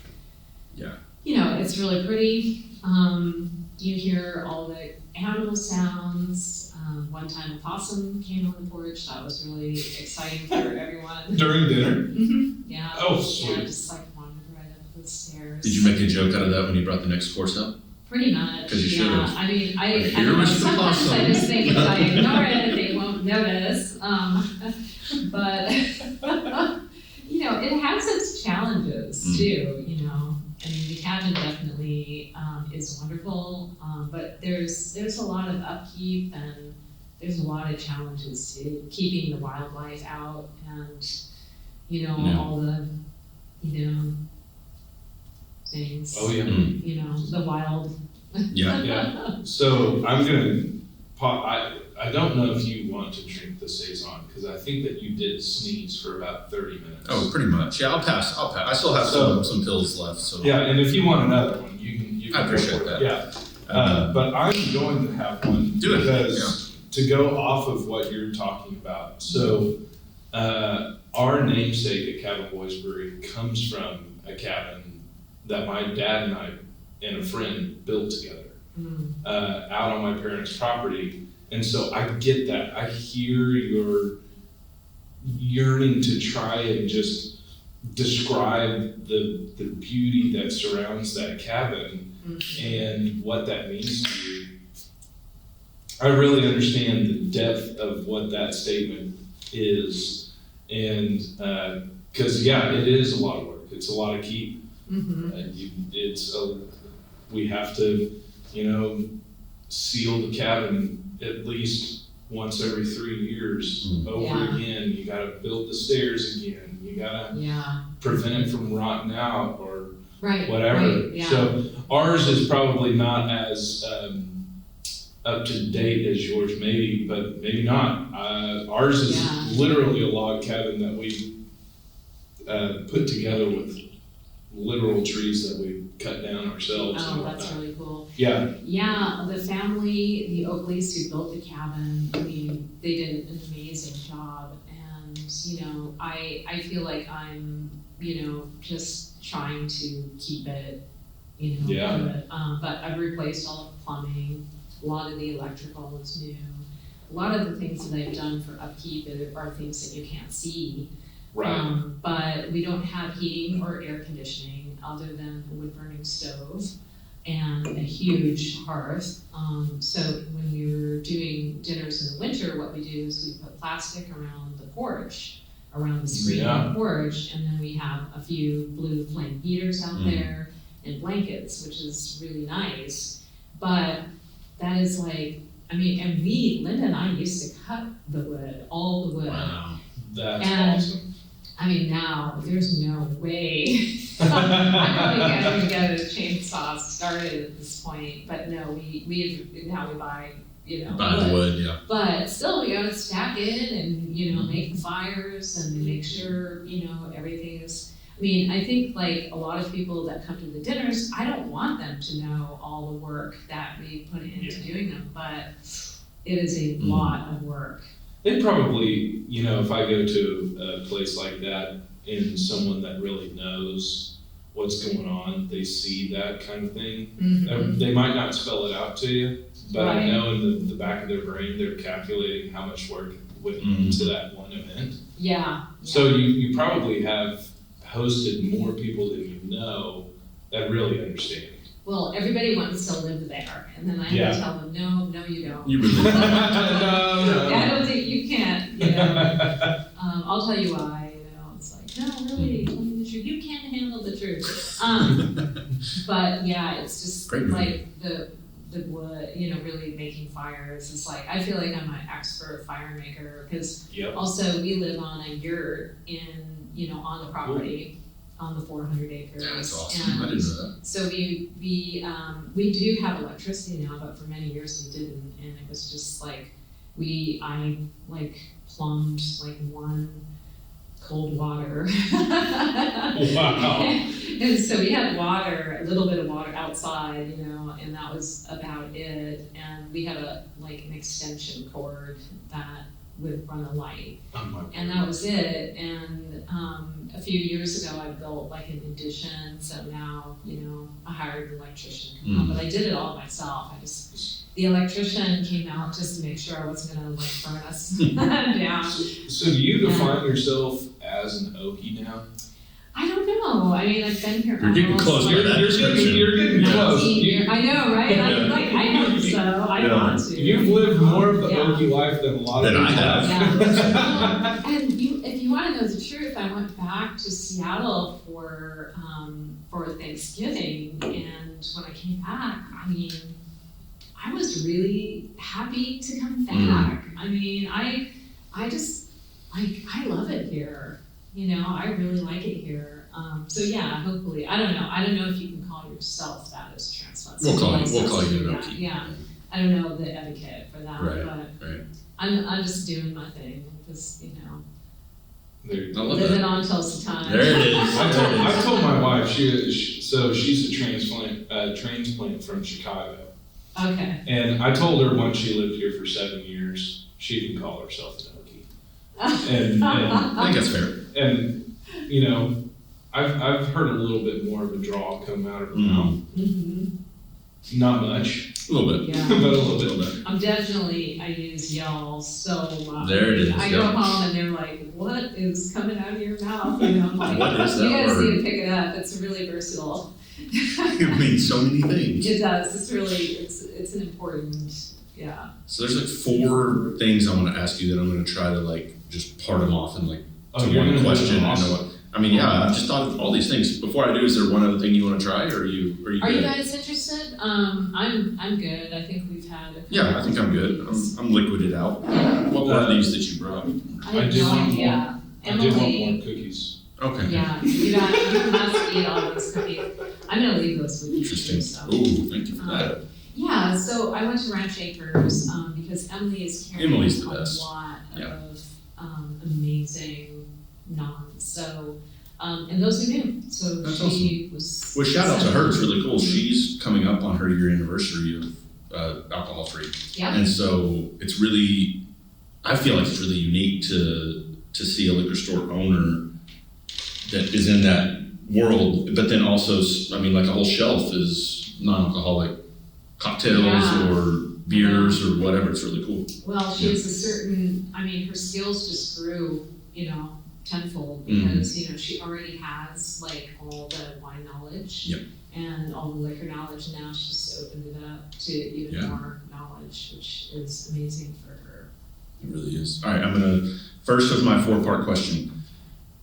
you know, it's really pretty. You hear all the animal sounds. One time a possum came on the porch. That was really exciting for everyone. During dinner? Yeah. Oh, sweet. Yeah, just like wandered right up the stairs. Did you make a joke out of that when you brought the next course up? Pretty much. 'Cause you should yeah. have. I mean, I Here don't know, was the sometimes possum. I just think if I ignore it, they won't notice. But you know, it has its challenges too. You know, I mean, the cabin definitely is wonderful, but there's a lot of upkeep and there's a lot of challenges too, keeping the wildlife out and, you know, all the, you know, things. Oh, yeah. You know, the wild. Yeah. So I'm gonna I don't know if you want to drink the Saison, because I think that you did sneeze for about 30 minutes. Oh, pretty much. Yeah, I'll pass. I still have some pills left, so. Yeah, and if you want another one, you can I appreciate go for that. it. Yeah. But I'm going to have one. Do it, Because to go off of what you're talking about. So, our namesake at Cabin Boys Brewery comes from a cabin that my dad and I and a friend built together out on my parents' property. And so I get that. I hear your yearning to try and just describe the beauty that surrounds that cabin and what that means to you. I really understand the depth of what that statement is. And because, it is a lot of work. It's a lot of keep. We have to, seal the cabin at least once every 3 years over again. You gotta build the stairs again. You gotta prevent it from rotting out or whatever. So ours is probably not as up to date as yours, maybe, but maybe not. Ours is literally a log cabin that we put together with literal trees that we cut down ourselves. Oh, that's really cool. Yeah. Yeah, the family, the Oakleys who built the cabin, I mean, they did an amazing job. And, I feel like I'm, just trying to keep it, good. But I've replaced all of the plumbing. A lot of the electrical is new. A lot of the things that I've done for upkeep are things that you can't see. Right. But we don't have heating or air conditioning other than a wood burning stove and a huge hearth. So when we were doing dinners in the winter, what we do is we put plastic around the porch, around the screen on the porch, and then we have a few blue flame heaters out there and blankets, which is really nice. But that is and Linda and I used to cut the wood, all the wood. Wow. That's awesome. I mean, now there's no way. I'm probably going to get a chainsaw started at this point, but no, we now we buy, Buy the wood, yeah. But still, we gotta stack it and, make the fires and make sure, everything is. I mean, I think like a lot of people that come to the dinners, I don't want them to know all the work that we put into doing them, but it is a lot of work. They probably, if I go to a place like that and someone that really knows what's going on, they see that kind of thing. They might not spell it out to you, but I Right. know in the back of their brain, they're calculating how much work went into that one event. Yeah. So you probably have hosted more people than you know that really understand. Well, everybody wants to live there, and then I Yeah. have to tell them, no, you don't. You really No. I don't think you can't, you know. I'll tell you why, you know, it's like, no, really, tell me the truth. You can't handle the truth. But yeah, it's just Great movie. like the wood, you know, really making fires. It's like, I feel like I'm an expert fire maker, because Yep. also we live on a yurt on the property, on the 400 acres. That's awesome. I And didn't know that. so we do have electricity now, but for many years we didn't, and it was just like I plumbed like one cold water. Wow. And so we had water, a little bit of water outside, you know, and that was about it. And we had an extension cord that would run a light. Oh my And that was it. And a few years ago, I built like an addition. So now, you know, I hired an electrician to come out, but I did it all myself. The electrician came out just to make sure I wasn't gonna like burn us down. So do you define yourself as an Okie now? I don't know. I mean, I've been here. You're getting almost, close by like, that description. You're getting close. 19 years. I know, right? I hope so. I Yeah. want to. You've lived more of the Yeah. Okie life than a lot of Than I people have. Yeah. And if you want to know the truth, I went back to Seattle for Thanksgiving, and when I came back, I mean, I was really happy to come back. I mean, I just I love it here. You know, I really like it here. So yeah, hopefully, I don't know if you can call yourself that as transplant. We'll call Yeah, you an Okie. yeah. I don't know the etiquette for that, Right, but right. I'm just doing my thing, just, you know, There you I go. love living that. on Tulsa time. There it is. I told my wife so she's a transplant from Chicago, Okay. and I told her once she lived here for 7 years, she can call herself an Okie. And I think that's fair. and you know, I've heard a little bit more of a drawl come out of her mouth. Mhm. Not much, A little bit. Yeah. but a little A bit. little bit. I use y'all so much. There it is, I go yeah. home and they're like, what is coming out of your mouth? You know, I'm like, What is that you guys word? need to pick it up. It's really versatile. It means so many things. It does. It's an important, yeah. So there's like 4 things I want to ask you that I'm going to try to like just part them off in like Oh, to you're one gonna do question. it. I know what. I mean, yeah, I've just thought of all these things. Before I do, is there one other thing you want to try, or are you Are you good? guys interested? I'm good. I think we've had a couple Yeah, I think I'm good. I'm liquided out. What were these that you brought? I I have do no want more. idea. I do want Emily, more cookies. Okay. yeah, you must eat all those cookies. I'm gonna leave those with you. Interesting. So. Ooh, thank you for that. Yeah, so I went to Ranch Acres because Emily is carrying Emily's the a best. lot Yeah. of amazing noms. So, and those are new. So That's she was. Well, shout out to her. It's really cool. She's coming up on her year anniversary of alcohol free, Yeah. and so it's really. I feel like it's really unique to see a liquor store owner that is in that world, but then also, I mean, like a whole shelf is non-alcoholic cocktails Yeah. or beers or whatever. It's really cool. Well, she Yeah. has a certain. I mean, her skills just grew. Tenfold Mm-hmm. because she already has like all the wine knowledge. Yep. And all the liquor knowledge. Now she's opened it up to even Yeah. more knowledge, which is amazing for her. It really is. All right, I'm gonna first with my 4-part question.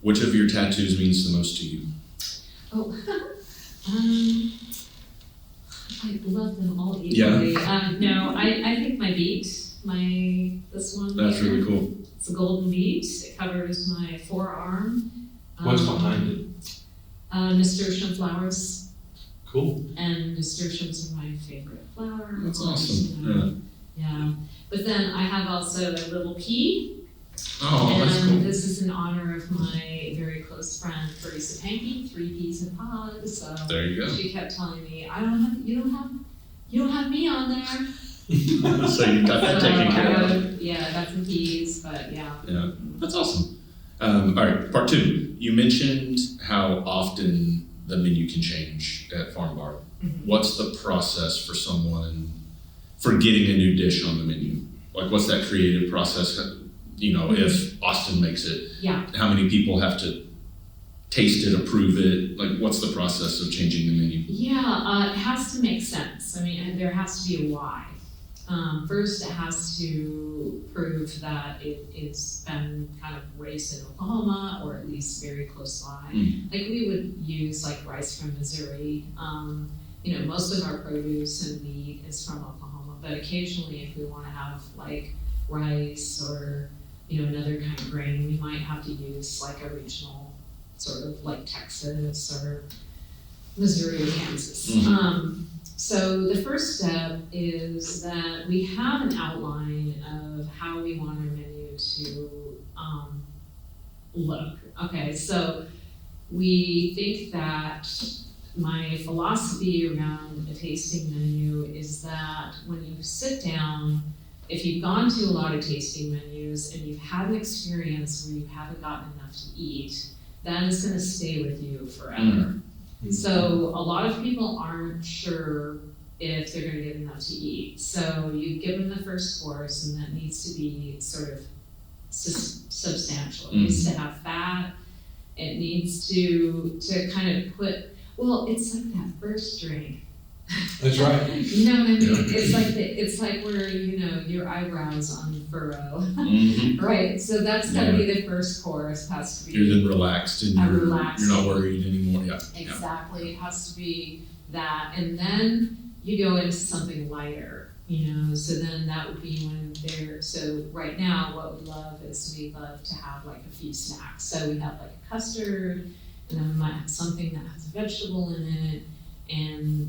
Which of your tattoos means the most to you? Oh, I love them all Yeah. equally. No, I think my beat, this one. That's here, really cool. It's a golden beat. It covers my forearm. What's behind it? Nasturtium flowers, Cool. and nasturtiums are my favorite flower. That's of course, awesome. Yeah. But then I have also a little pea. Oh, that's And cool. this is in honor of my very close friend, Teresa Pankey, 3 peas in a pod. So There you go. she kept telling me, you don't have me on there. So you got that taken care of. I got some peas, but yeah. Yeah, that's awesome. All right, part 2. You mentioned how often the menu can change at Farm Bar. Mhm. What's the process for someone for getting a new dish on the menu? Like, what's that creative process? You know, if Austin makes it, Yeah. how many people have to taste it, approve it? Like, what's the process of changing the menu? Yeah, it has to make sense. I mean, there has to be a why. First, it has to prove that it's been kind of raised in Oklahoma, or at least very close by. Like, we would use like rice from Missouri. You know, most of our produce and meat is from Oklahoma, but occasionally if we want to have like rice or, you know, another kind of grain, we might have to use like a regional sort of like Texas or Missouri or Kansas. So the first step is that we have an outline of how we want our menu to look. Okay, so we think that my philosophy around a tasting menu is that when you sit down, if you've gone to a lot of tasting menus and you've had an experience where you haven't gotten enough to eat, that is going to stay with you forever. So a lot of people aren't sure if they're going to get enough to eat. So you give them the first course, and that needs to be sort of substantial. It needs to have fat. It needs to kind of put, well, it's like that first drink. That's right. You know what I mean? It's like where, you know, your eyebrows unfurrow. Right. So that's gotta be the first course. It has to be. You're then relaxed and you're relaxed. not worried anymore. Yeah. Exactly. It has to be that. And then you go into something lighter, you know, so then that would be when so right now what we love is we love to have like a few snacks. So we have like a custard, and then we might have something that has a vegetable in it,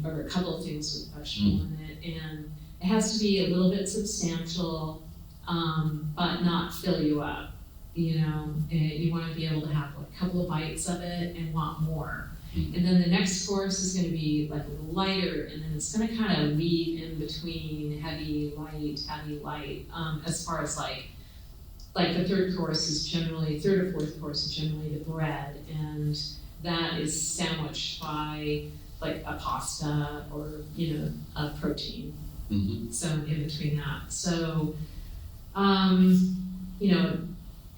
or a couple of things with vegetable in it, and it has to be a little bit substantial, but not fill you up. You know, you want to be able to have like a couple of bites of it and want more. And then the next course is going to be like a little lighter, and then it's going to kind of weave in between heavy, light, as far as like the third or fourth course is generally the bread, and that is sandwiched by like a pasta or, you know, a protein. So in between that. So, you know,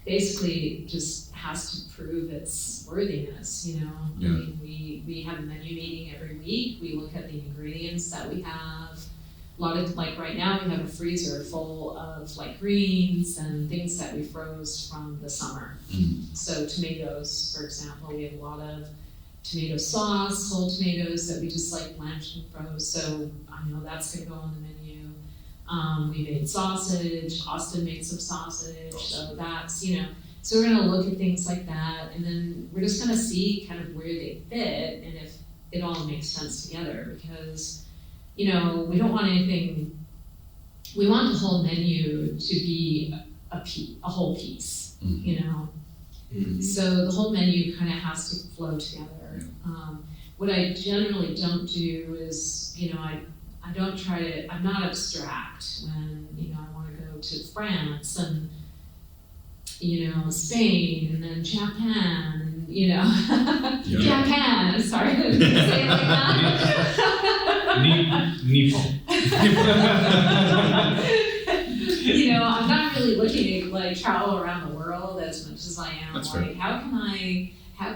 basically just has to prove its worthiness, you know. I mean, we have a menu meeting every week. We look at the ingredients that we have. A lot of, like right now, we have a freezer full of like greens and things that we froze from the summer. So tomatoes, for example, we have a lot of tomato sauce, whole tomatoes that we just like blanched and froze. So I know that's gonna go on the menu. We made sausage, Austin made some sausage, so that's, you know, so we're gonna look at things like that, and then we're just gonna see kind of where they fit and if it all makes sense together, because, you know, we don't want anything, we want the whole menu to be a whole piece, you know? So the whole menu kind of has to flow together. What I generally don't do is, you know, I'm not abstract when, you know, I want to go to France and, you know, Spain and then Japan, and, you know, Japan, sorry, I didn't say it like that. Nippon. You know, I'm not really looking to like travel around the world as much as I am. That's like, fair. how can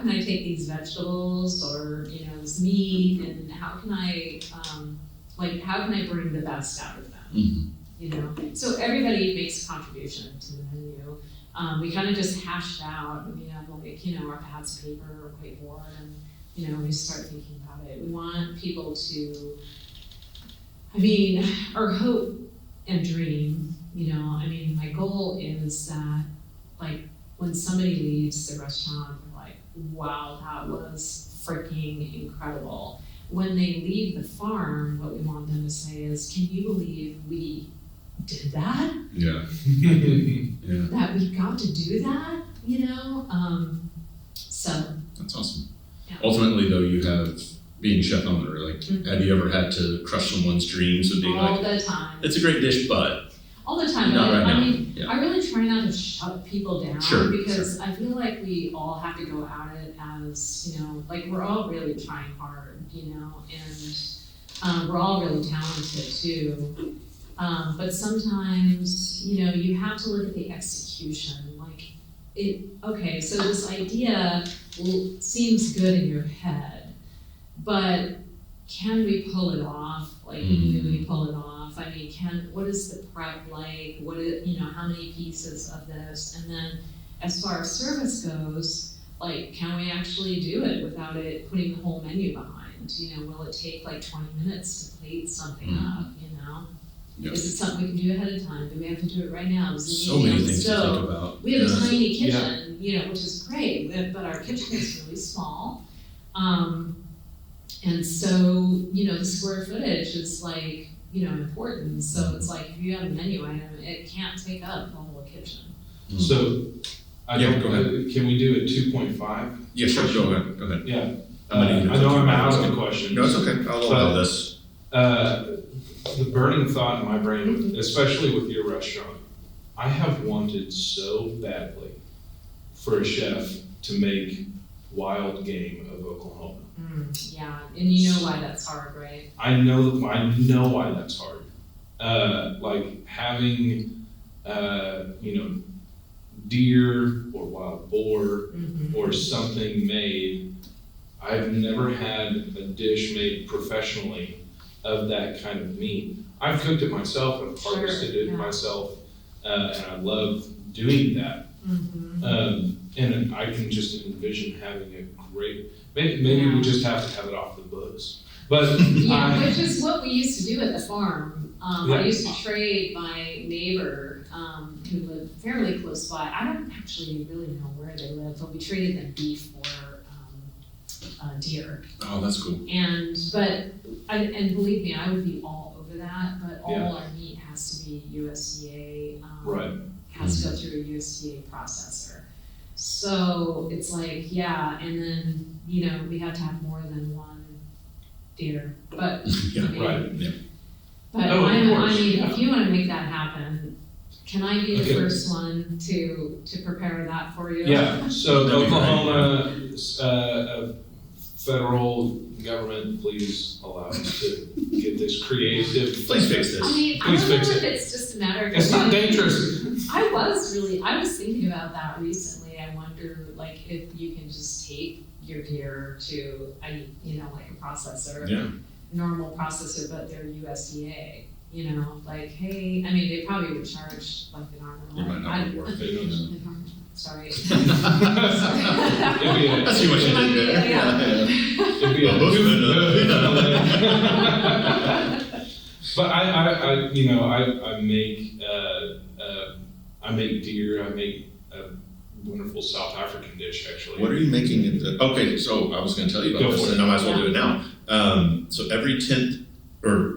I take these vegetables or, you know, this meat, and how can I bring the best out of them? You know, so everybody makes a contribution to the menu. We kind of just hashed out, and we have like, you know, our pads of paper or whiteboard, and, you know, we start thinking about it. We want people to, I mean, our hope and dream, you know, I mean, my goal is that, like, when somebody leaves the restaurant, they're like, wow, that was freaking incredible. When they leave the farm, what we want them to say is, can you believe we did that? That we got to do that, you know? So. That's awesome. Yeah. Ultimately, though, you have, being chef owner, like, have you ever had to crush someone's dreams of being all the time. It's a great dish, but all the time. not right now. I mean, I really try not to shut people down, because I feel like we all have to go at it as, you know, like, we're all really trying hard, you know, and we're all really talented too. But sometimes, you have to look at the execution. Okay, so this idea seems good in your head, but can we pull it off? Do we pull it off? I mean, what is the prep like? How many pieces of this? And then as far as service goes, can we actually do it without it putting the whole menu behind? Will it take 20 minutes to plate something up, Yep. Is it something we can do ahead of time? Do we have to do it right now? So many things to think about. We have a tiny kitchen, which is great, but our kitchen is really small. And so, the square footage is important. So it's if you have a menu item, it can't take up the whole kitchen. So, go ahead. Can we do it 2.5? Yeah, sure, go ahead. Yeah. I know I'm out of the question. No, it's okay, I'll allow this. The burning thought in my brain, especially with your restaurant, I have wanted so badly for a chef to make wild game of Oklahoma. Yeah, and you know why that's hard, right? I know why that's hard. Having, deer or wild boar or something made. I've never had a dish made professionally of that kind of meat. I've cooked it myself, I've harvested it myself, and I love doing that. And I can just envision having a great, maybe we just have to have it off the books. But which is what we used to do at the farm. I used to trade my neighbor who lived fairly close by. I don't actually really know where they live, but we traded them beef for deer. Oh, that's cool. And believe me, I would be all over that, but all our meat has to be USDA, has to go through a USDA processor. So it's and then, we have to have more than one deer, but. But if you wanna make that happen, can I be the first one to prepare that for you? Yeah, so Oklahoma, federal government, please allow us to get this creative. Please fix this. I don't know if it's just a matter of. It's not dangerous. I was thinking about that recently. I wonder, if you can just take your deer to a processor, normal processor, but they're USDA. Hey, they probably would charge an arm and a leg. It might not work. Sorry. I see what you did there. It'd be But I make deer. I make a wonderful South African dish, actually. What are you making at the? Okay, so I was going to tell you about this, and I might as well do it now. So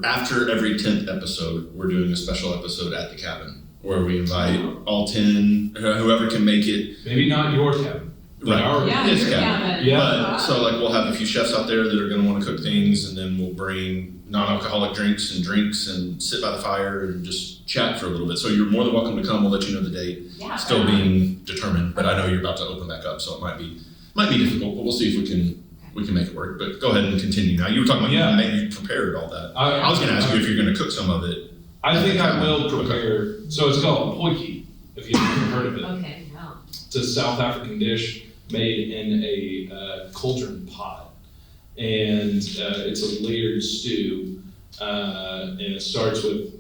after every 10th episode, we're doing a special episode at the cabin where we invite all 10, whoever can make it. Maybe not your cabin, but our his cabin. Yeah. But so we'll have a few chefs out there that are going to want to cook things, and then we'll bring non-alcoholic drinks and sit by the fire and just chat for a little bit. So you're more than welcome to come. We'll let you know the date. Yeah, still being determined, but I know you're about to open back up, so it might be difficult, but we'll see if we can make it work. But go ahead and continue. Now you were talking about you prepared all that. I was going to ask you if you're going to cook some of it. I think I will prepare. So it's called poiki, if you've never heard of it. Okay, no. It's a South African dish made in a cauldron pot, and it's a layered stew, and it starts with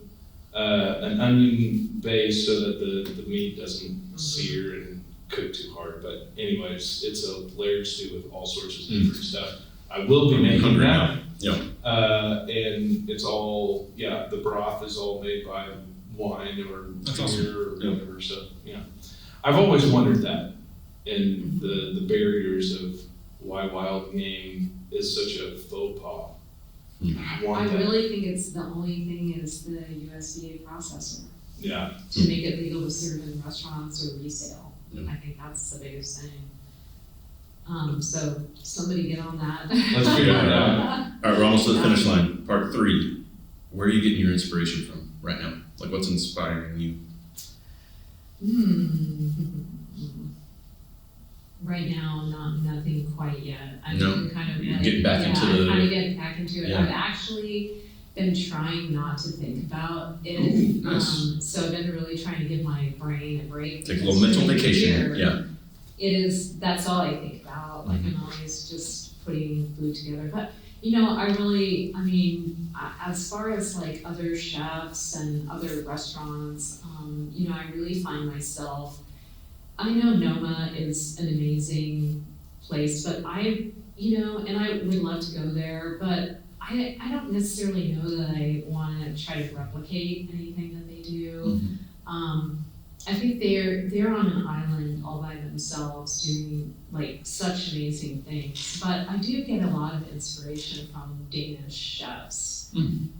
an onion base so that the meat doesn't sear and cook too hard. But anyways, it's a layered stew with all sorts of different stuff. I will be making that. Yeah. And it's all, the broth is all made by wine or beer or whatever. So, I've always wondered that, and the barriers of why wild game is such a faux pas. I really think it's the only thing is the USDA processor. Yeah. To make it legal to serve in restaurants or resale. I think that's the biggest thing. So somebody get on that. Let's figure it out. All right, we're almost to the finish line. Part 3. Where are you getting your inspiration from right now? What's inspiring you? Right now, nothing quite yet. I'm No? kind of You're getting back into I'm kind of getting back into it. Yeah. I've actually been trying not to think about it. Ooh, nice. So I've been really trying to give my brain a break. Take a little mental vacation. Yeah. That's all I think about. Like I'm always just putting food together. But as far as like other chefs and other restaurants, I really find myself, I know Noma is an amazing place, but and I would love to go there, but I don't necessarily know that I want to try to replicate anything that they do. I think they're on an island all by themselves doing like such amazing things. But I do get a lot of inspiration from Danish chefs in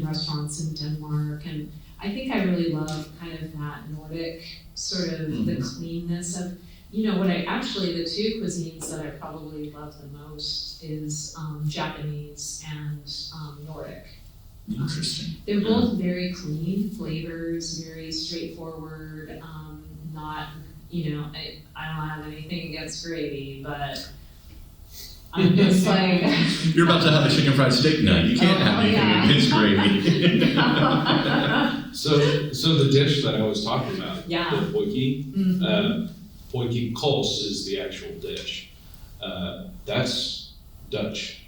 restaurants in Denmark, and I think I really love kind of that Nordic sort of the cleanness of, the two cuisines that I probably love the most is Japanese and Nordic. Interesting. They're both very clean flavors, very straightforward, not, I don't have anything against gravy, but I'm just like... You're about to have a chicken fried steak now. You can't have anything against gravy. So the dish that I was talking about, the poiki, poiki kos is the actual dish. That's Dutch.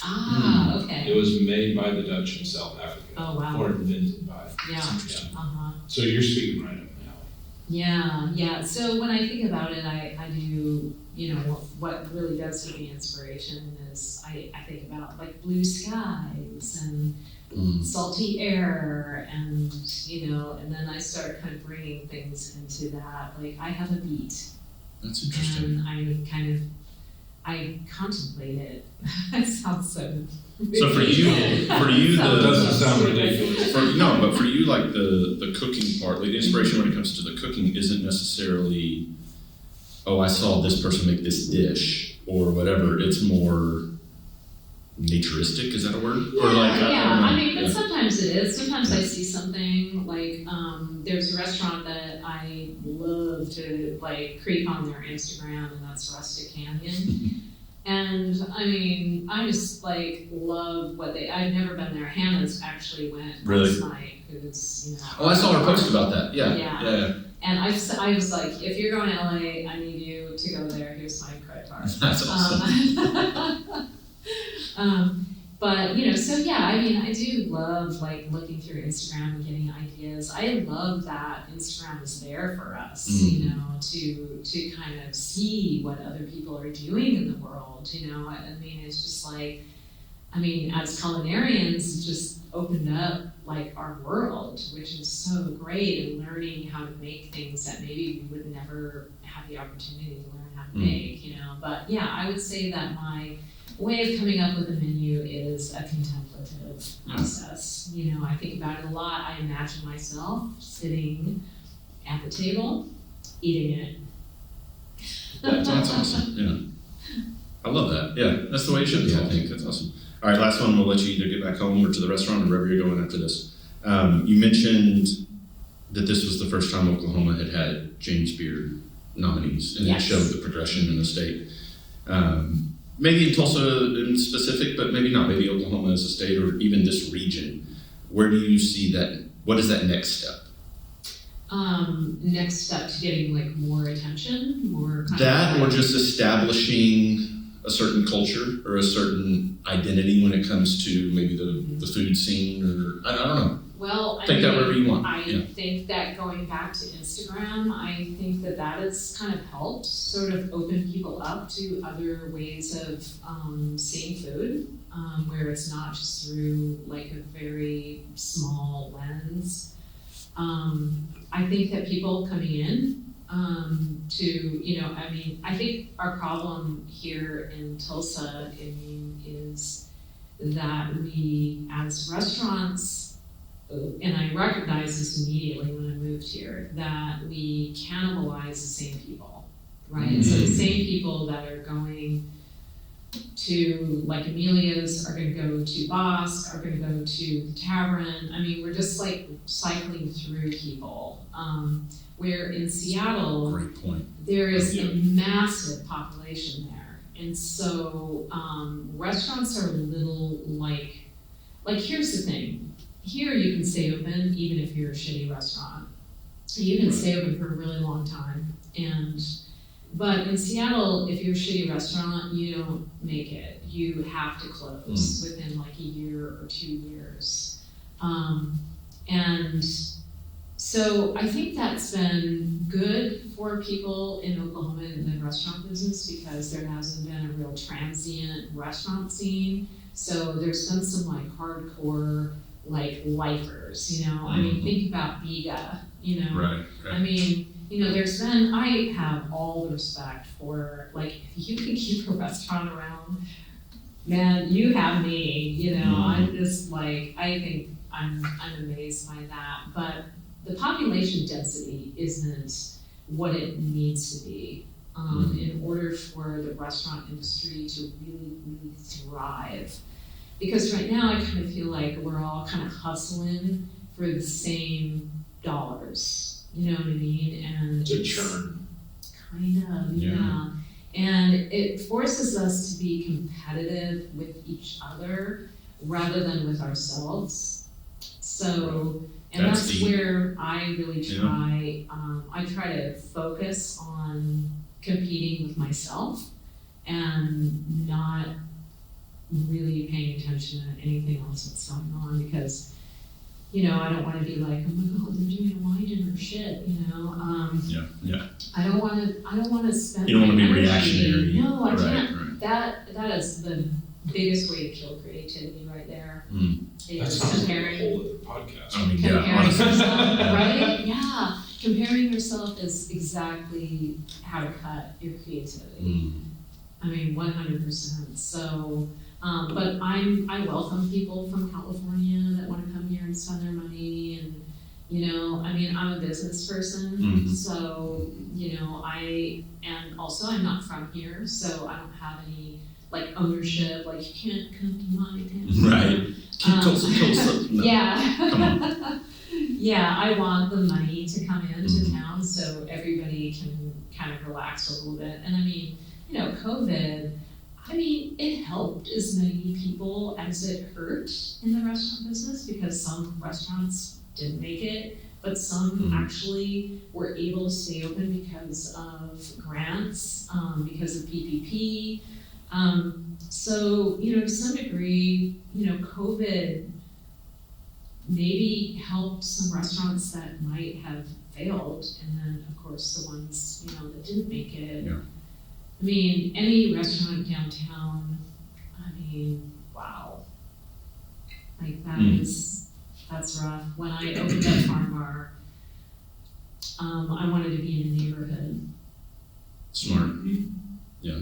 Okay. It was made by the Dutch in South Africa. Oh, wow. Or invented by. Yeah. So you're speaking right up now. Yeah. So when I think about it, I do, what really does give me inspiration is I think about like blue skies and salty air and, and then I start kind of bringing things into that. Like I have a beat. That's interesting. And I contemplate it. It sounds so. So for you, it doesn't sound ridiculous. But for you, like the cooking part, like the inspiration when it comes to the cooking isn't necessarily, oh, I saw this person make this dish or whatever. It's more naturistic. Is that a word? Yeah, or like, but sometimes it is. Sometimes I see something like there's a restaurant that I love to like creep on their Instagram, and that's Rustic Canyon. And I just like love what I've never been there. Hannah's actually went last night, who's, Oh, I saw her post about that. Yeah. And I was like, if you're going to LA, I need you to go there. Here's my credit card. That's awesome. But I do love like looking through Instagram and getting ideas. I love that Instagram is there for us, to kind of see what other people are doing in the world. It's just like, as culinarians, it just opened up like our world, which is so great, and learning how to make things that maybe we would never have the opportunity to learn how to make. But yeah, I would say that my way of coming up with a menu is a contemplative process. I think about it a lot. I imagine myself sitting at the table, eating it. That's awesome. Yeah. I love that. Yeah, that's the way it should be, I think. That's awesome. All right, last one. We'll let you either get back home or to the restaurant or wherever you're going after this. You mentioned that this was the first time Oklahoma had James Beard nominees, and it showed the progression in the state. Maybe in Tulsa in specific, but maybe not. Maybe Oklahoma as a state or even this region. Where do you see that? What is that next step? Next step to getting like more attention, more kind that, or just establishing a certain culture or a certain identity when it comes to maybe the food scene, or I don't know. Well, take that wherever you want. I think that going back to Instagram, I think that has kind of helped sort of open people up to other ways of seeing food, where it's not just through like a very small lens. I think that people coming in I think our problem here in Tulsa, is that we as restaurants, and I recognized this immediately when I moved here, that we cannibalize the same people, right? Mm-hmm. So the same people that are going to like Amelia's are going to go to Bosque, are going to go to the Tavern. We're just like cycling through people. Where in Seattle, great point. There is a massive population there. And so restaurants are a little like, like, here's the thing. Here you can stay open even if you're a shitty restaurant. You can stay open for a really long time. But in Seattle, if you're a shitty restaurant, you don't make it. You have to close within like a year or 2 years. And so I think that's been good for people in Oklahoma in the restaurant business because there hasn't been a real transient restaurant scene. So there's been some like hardcore like lifers, you know. I mean, think about Biga, you know. Right. I mean, you know, I have all the respect for, like, if you can keep a restaurant around, man, you have me, you know. I'm just like, I think I'm amazed by that. But the population density isn't what it needs to be in order for the restaurant industry to really, really thrive. Because right now I kind of feel like we're all kind of hustling for the same dollars, you know what I mean? And To churn. Kind of, yeah. And it forces us to be competitive with each other rather than with ourselves. So, and that's where I really try, I try to focus on competing with myself and not really paying attention to anything else that's going on because, you know, I don't want to be like, oh my God, they're doing a wine dinner shit, you know. I don't want to spend. You don't want to be energy. reactionary. No, I can't. Right. That is the biggest way to kill creativity right there. That Is sounds like a comparing. whole other podcast. I mean, Comparing honestly. yourself, right? Yeah. Comparing yourself is exactly how to cut your creativity. I mean, 100%. So, but I welcome people from California that want to come here and spend their money. And, you know, I mean, I'm a business person. So, you know, and also I'm not from here. So I don't have any like ownership, like you can't come to my town. Right. Tulsa. No. Yeah. Come on. Yeah, I want the money to come into town so everybody can kind of relax a little bit. And I mean, you know, COVID, I mean, it helped as many people as it hurt in the restaurant business because some restaurants didn't make it, but some actually were able to stay open because of grants, because of PPP. So, you know, to some degree, you know, COVID maybe helped some restaurants that might have failed, and then, of course, the ones, you know, that didn't make it. Yeah. I mean, any restaurant downtown, I mean, wow. Like, that's rough. When I opened up Farm Bar, I wanted to be in a neighborhood. Smart. Yeah.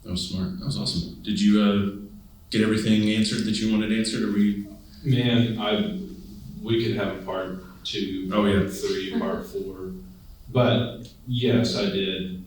That was smart. That was awesome. Did you get everything answered that you wanted answered, or Man, we could have a part 2, part 3, part 4, but yes, I did.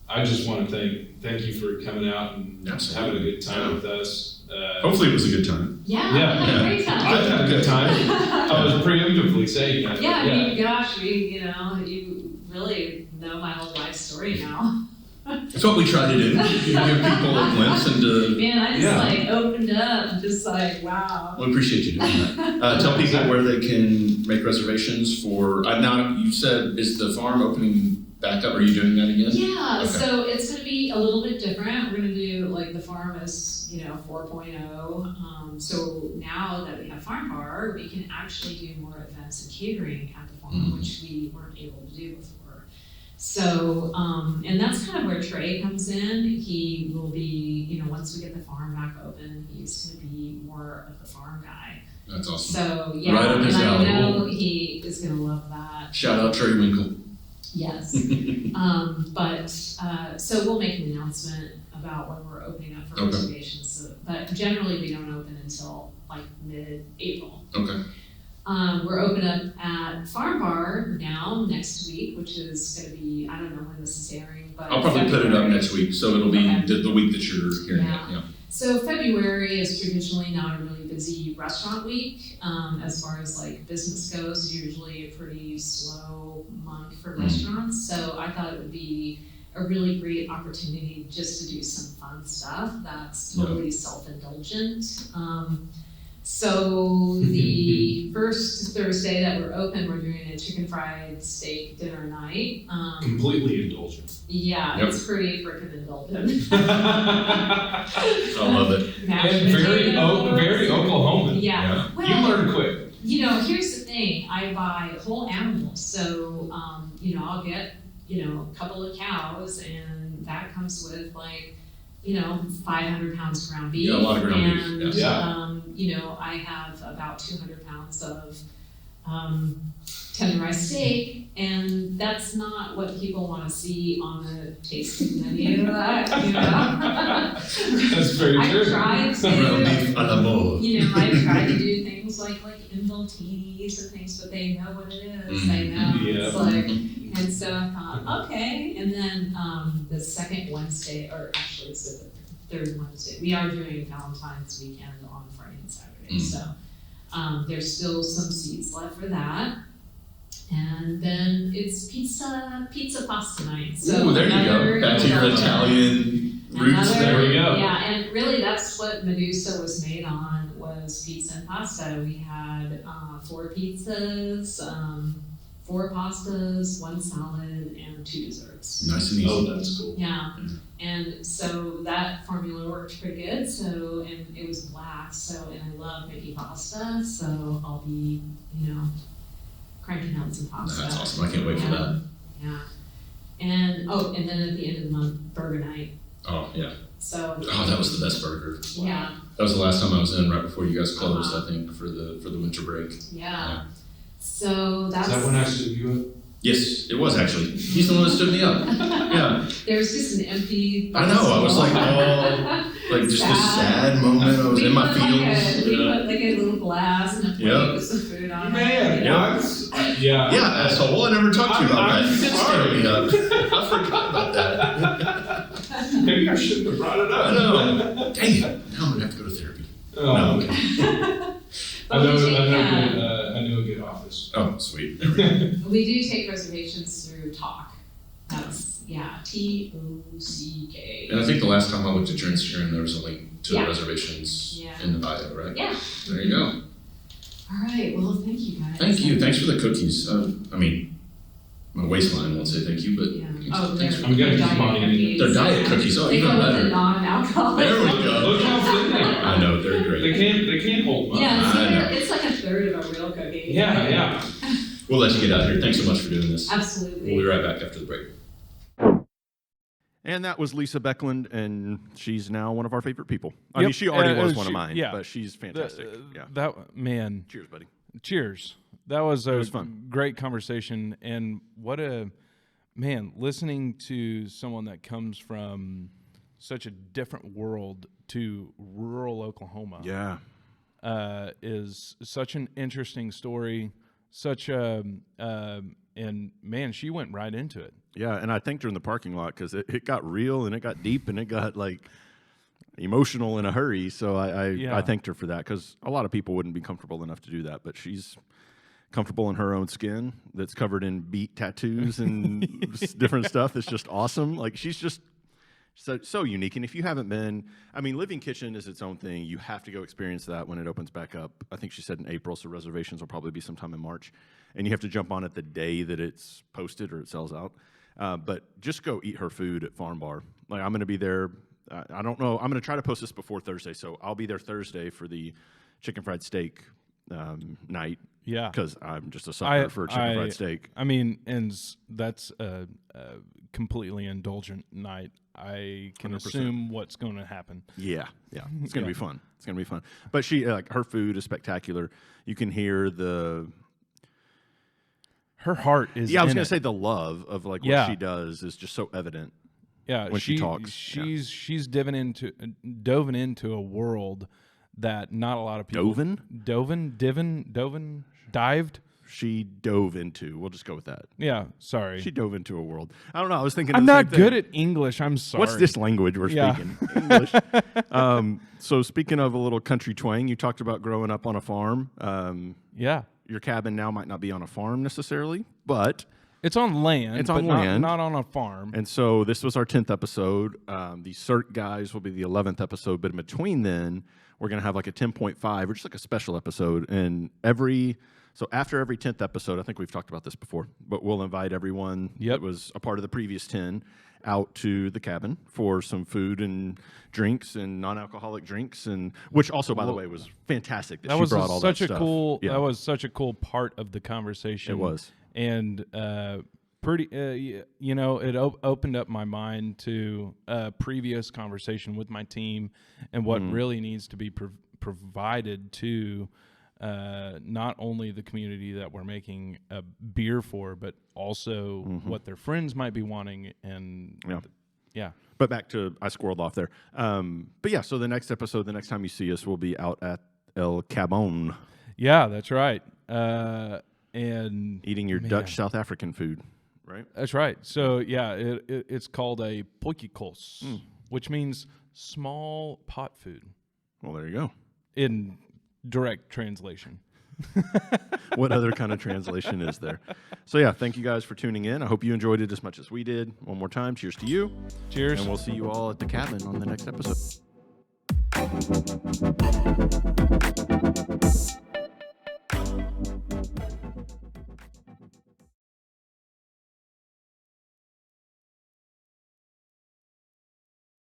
I just want to thank you for coming out and having a good time with us. Hopefully it was a good time. Yeah, we had a great time. I had a good time. I was preemptively saying that. Yeah, I mean, gosh, you really know my whole life story now. That's what we try to do. Give people a glimpse into. Man, I just opened up, just like, wow. We appreciate you doing that. Tell people where they can make reservations for. Now you said, is the farm opening back up? Are you doing that again? Yeah. Okay. So it's going to be a little bit different. We're going to do like the farm is 4.0. So now that we have Farm Bar, we can actually do more events and catering at the farm, which we weren't able to do before. So, and that's kind of where Trey comes in. He will be, once we get the farm back open, he's going to be more of the farm guy. That's awesome. So, yeah, right up his and alley. I know he is going to love that. Shout out Trey Winkle. Yes. So we'll make an announcement about when we're opening up for reservations. So, but generally, we don't open until like mid-April. Okay. We're open up at Farm Bar now next week, which is going to be, I don't know when this is airing, but I'll probably put it up next week, so it'll be the week that you're hearing it. Yeah. So February is traditionally not a really busy restaurant week. As far as like business goes, usually a pretty slow month for restaurants. So I thought it would be a really great opportunity just to do some fun stuff that's totally self-indulgent. So the first Thursday that we're open, we're doing a chicken fried steak dinner night. Completely indulgent. Yeah, Yep. it's pretty freaking indulgent. I love it. Mashed And very potatoes. Oklahoman. Yeah. You Well, learn quick. here's the thing. I buy whole animals. So, I'll get, a couple of cows, and that comes with 500 pounds of ground beef. Yeah, a lot of ground and, beef, yeah. I have about 200 pounds of tenderized steak, and that's not what people want to see on the tasting menu. That's very I've true. tried Ground to, beef à la mode. I've tried to do things like involtinis and things, but they know what it is. They know. Yeah. It's like, and so I thought, okay. And then the second Wednesday, or actually it's the third Wednesday, we are doing Valentine's weekend on Friday and Saturday. So there's still some seats left for that. And then it's pizza pasta night. So Ooh, there you go. Back to your Italian roots There we go. Yeah, and really that's what Medusa was made on, was pizza and pasta. We had 4 pizzas, 4 pastas, 1 salad, and 2 desserts. Nice and easy. Oh, that's cool. Yeah, and so that formula worked pretty good. So, and it was black. So, and I love making pasta. So I'll be, cranking out some pasta. That's awesome. I can't wait for that. Yeah, and then at the end of the month, burger night. Oh, yeah. So. Oh, that was the best burger. Yeah. That was the last time I was in, right before you guys closed, Uh-huh. I think, for the winter break. Yeah. So that's. Is that when I stood you Yes, it was actually. He's the one that stood me up. Yeah. There was just an empty. I know. I was like, just a sad moment. I was in my feels. We put like a little glass and a plate Yep. with some food on Man, it. yeah. Yeah, asshole. I never talked to you about I'm that. You did sorry. stand me up. I forgot about that. Maybe I shouldn't have brought it up. I know. Dang it. Now I'm going to have to go to therapy. Oh, No. okay. But we take, I know a good office. Oh, sweet. There we go. we do take reservations through Talk. That's, TOCK. And I think the last time I looked at your Instagram, there was a link to Yeah. the reservations Yeah. in the bio, right? Yeah. There you go. All right. Well, thank you guys. Thank you. Thanks for the cookies. My waistline won't say thank you, but Yeah. thanks, Oh, thanks they're I'm gonna diet keep on eating cookies. They're diet cookies. Oh, They even go with the better. non-alcoholic. There we go. Look how thin they are. I know, they're great. They can't hold much. Yeah, I know. it's like a third of a real cookie. Yeah. We'll let you get out of here. Thanks so much for doing this. Absolutely. We'll be right back after the break. And that was Lisa Becklund, and she's now one of our favorite people. I mean, she already was one of mine, but she's fantastic. Man. Cheers, buddy. Cheers. That was a fun. great conversation, and listening to someone that comes from such a different world to rural Oklahoma. Yeah. Is such an interesting story. And man, she went right into it. Yeah, and I thanked her in the parking lot because it got real and it got deep and it got emotional in a hurry. So I thanked her for that because a lot of people wouldn't be comfortable enough to do that, but she's comfortable in her own skin that's covered in beet tattoos and different stuff that's just awesome. She's just so unique. And if you haven't been, Living Kitchen is its own thing. You have to go experience that when it opens back up. I think she said in April, so reservations will probably be sometime in March. And you have to jump on it the day that it's posted or it sells out. But just go eat her food at Farm Bar. I'm going to be there. I don't know. I'm going to try to post this before Thursday. So I'll be there Thursday for the chicken fried steak night. Yeah. Because I'm just a sucker for chicken fried steak. That's a completely indulgent night. I can 100%. assume what's going to happen. Yeah. It's going to be fun. It's going to be fun. But she, her food is spectacular. You can hear her heart is. Yeah, I was going to say the love of what she does is just so evident. Yeah, when she talks, she's dove into a world that not a lot of people dived. She dove into. We'll just go with that. Yeah, sorry. She dove into a world. I don't know. I was thinking. I'm not good at English. I'm sorry. What's this language we're speaking? English. So speaking of a little country twang, you talked about growing up on a farm. Yeah. Your cabin now might not be on a farm necessarily, but It's on land. It's on but land. not on a farm. And so this was our 10th episode. The CERT guys will be the 11th episode, but in between then, we're going to have like a 10.5 or just like a special episode. And so after every 10th episode, I think we've talked about this before, but we'll invite everyone that was a part of the previous 10 out to the cabin for some food and drinks and non-alcoholic drinks, and which also, by the way, was fantastic that she brought all that stuff. That was such a cool part of the conversation. It was. And it opened up my mind to a previous conversation with my team and what really needs to be provided to not only the community that we're making a beer for, but also what their friends might be wanting. And But back to, I squirreled off there. But yeah, so the next episode, the next time you see us, we'll be out at El Cabon. Yeah, that's right. And eating your Dutch South African food, right? That's right. So yeah, it's called a potjekos, which means small pot food. Well, there you go. In direct translation. What other kind of translation is there? So yeah, thank you guys for tuning in. I hope you enjoyed it as much as we did. One more time, cheers to you. Cheers. And we'll see you all at the cabin on the next episode.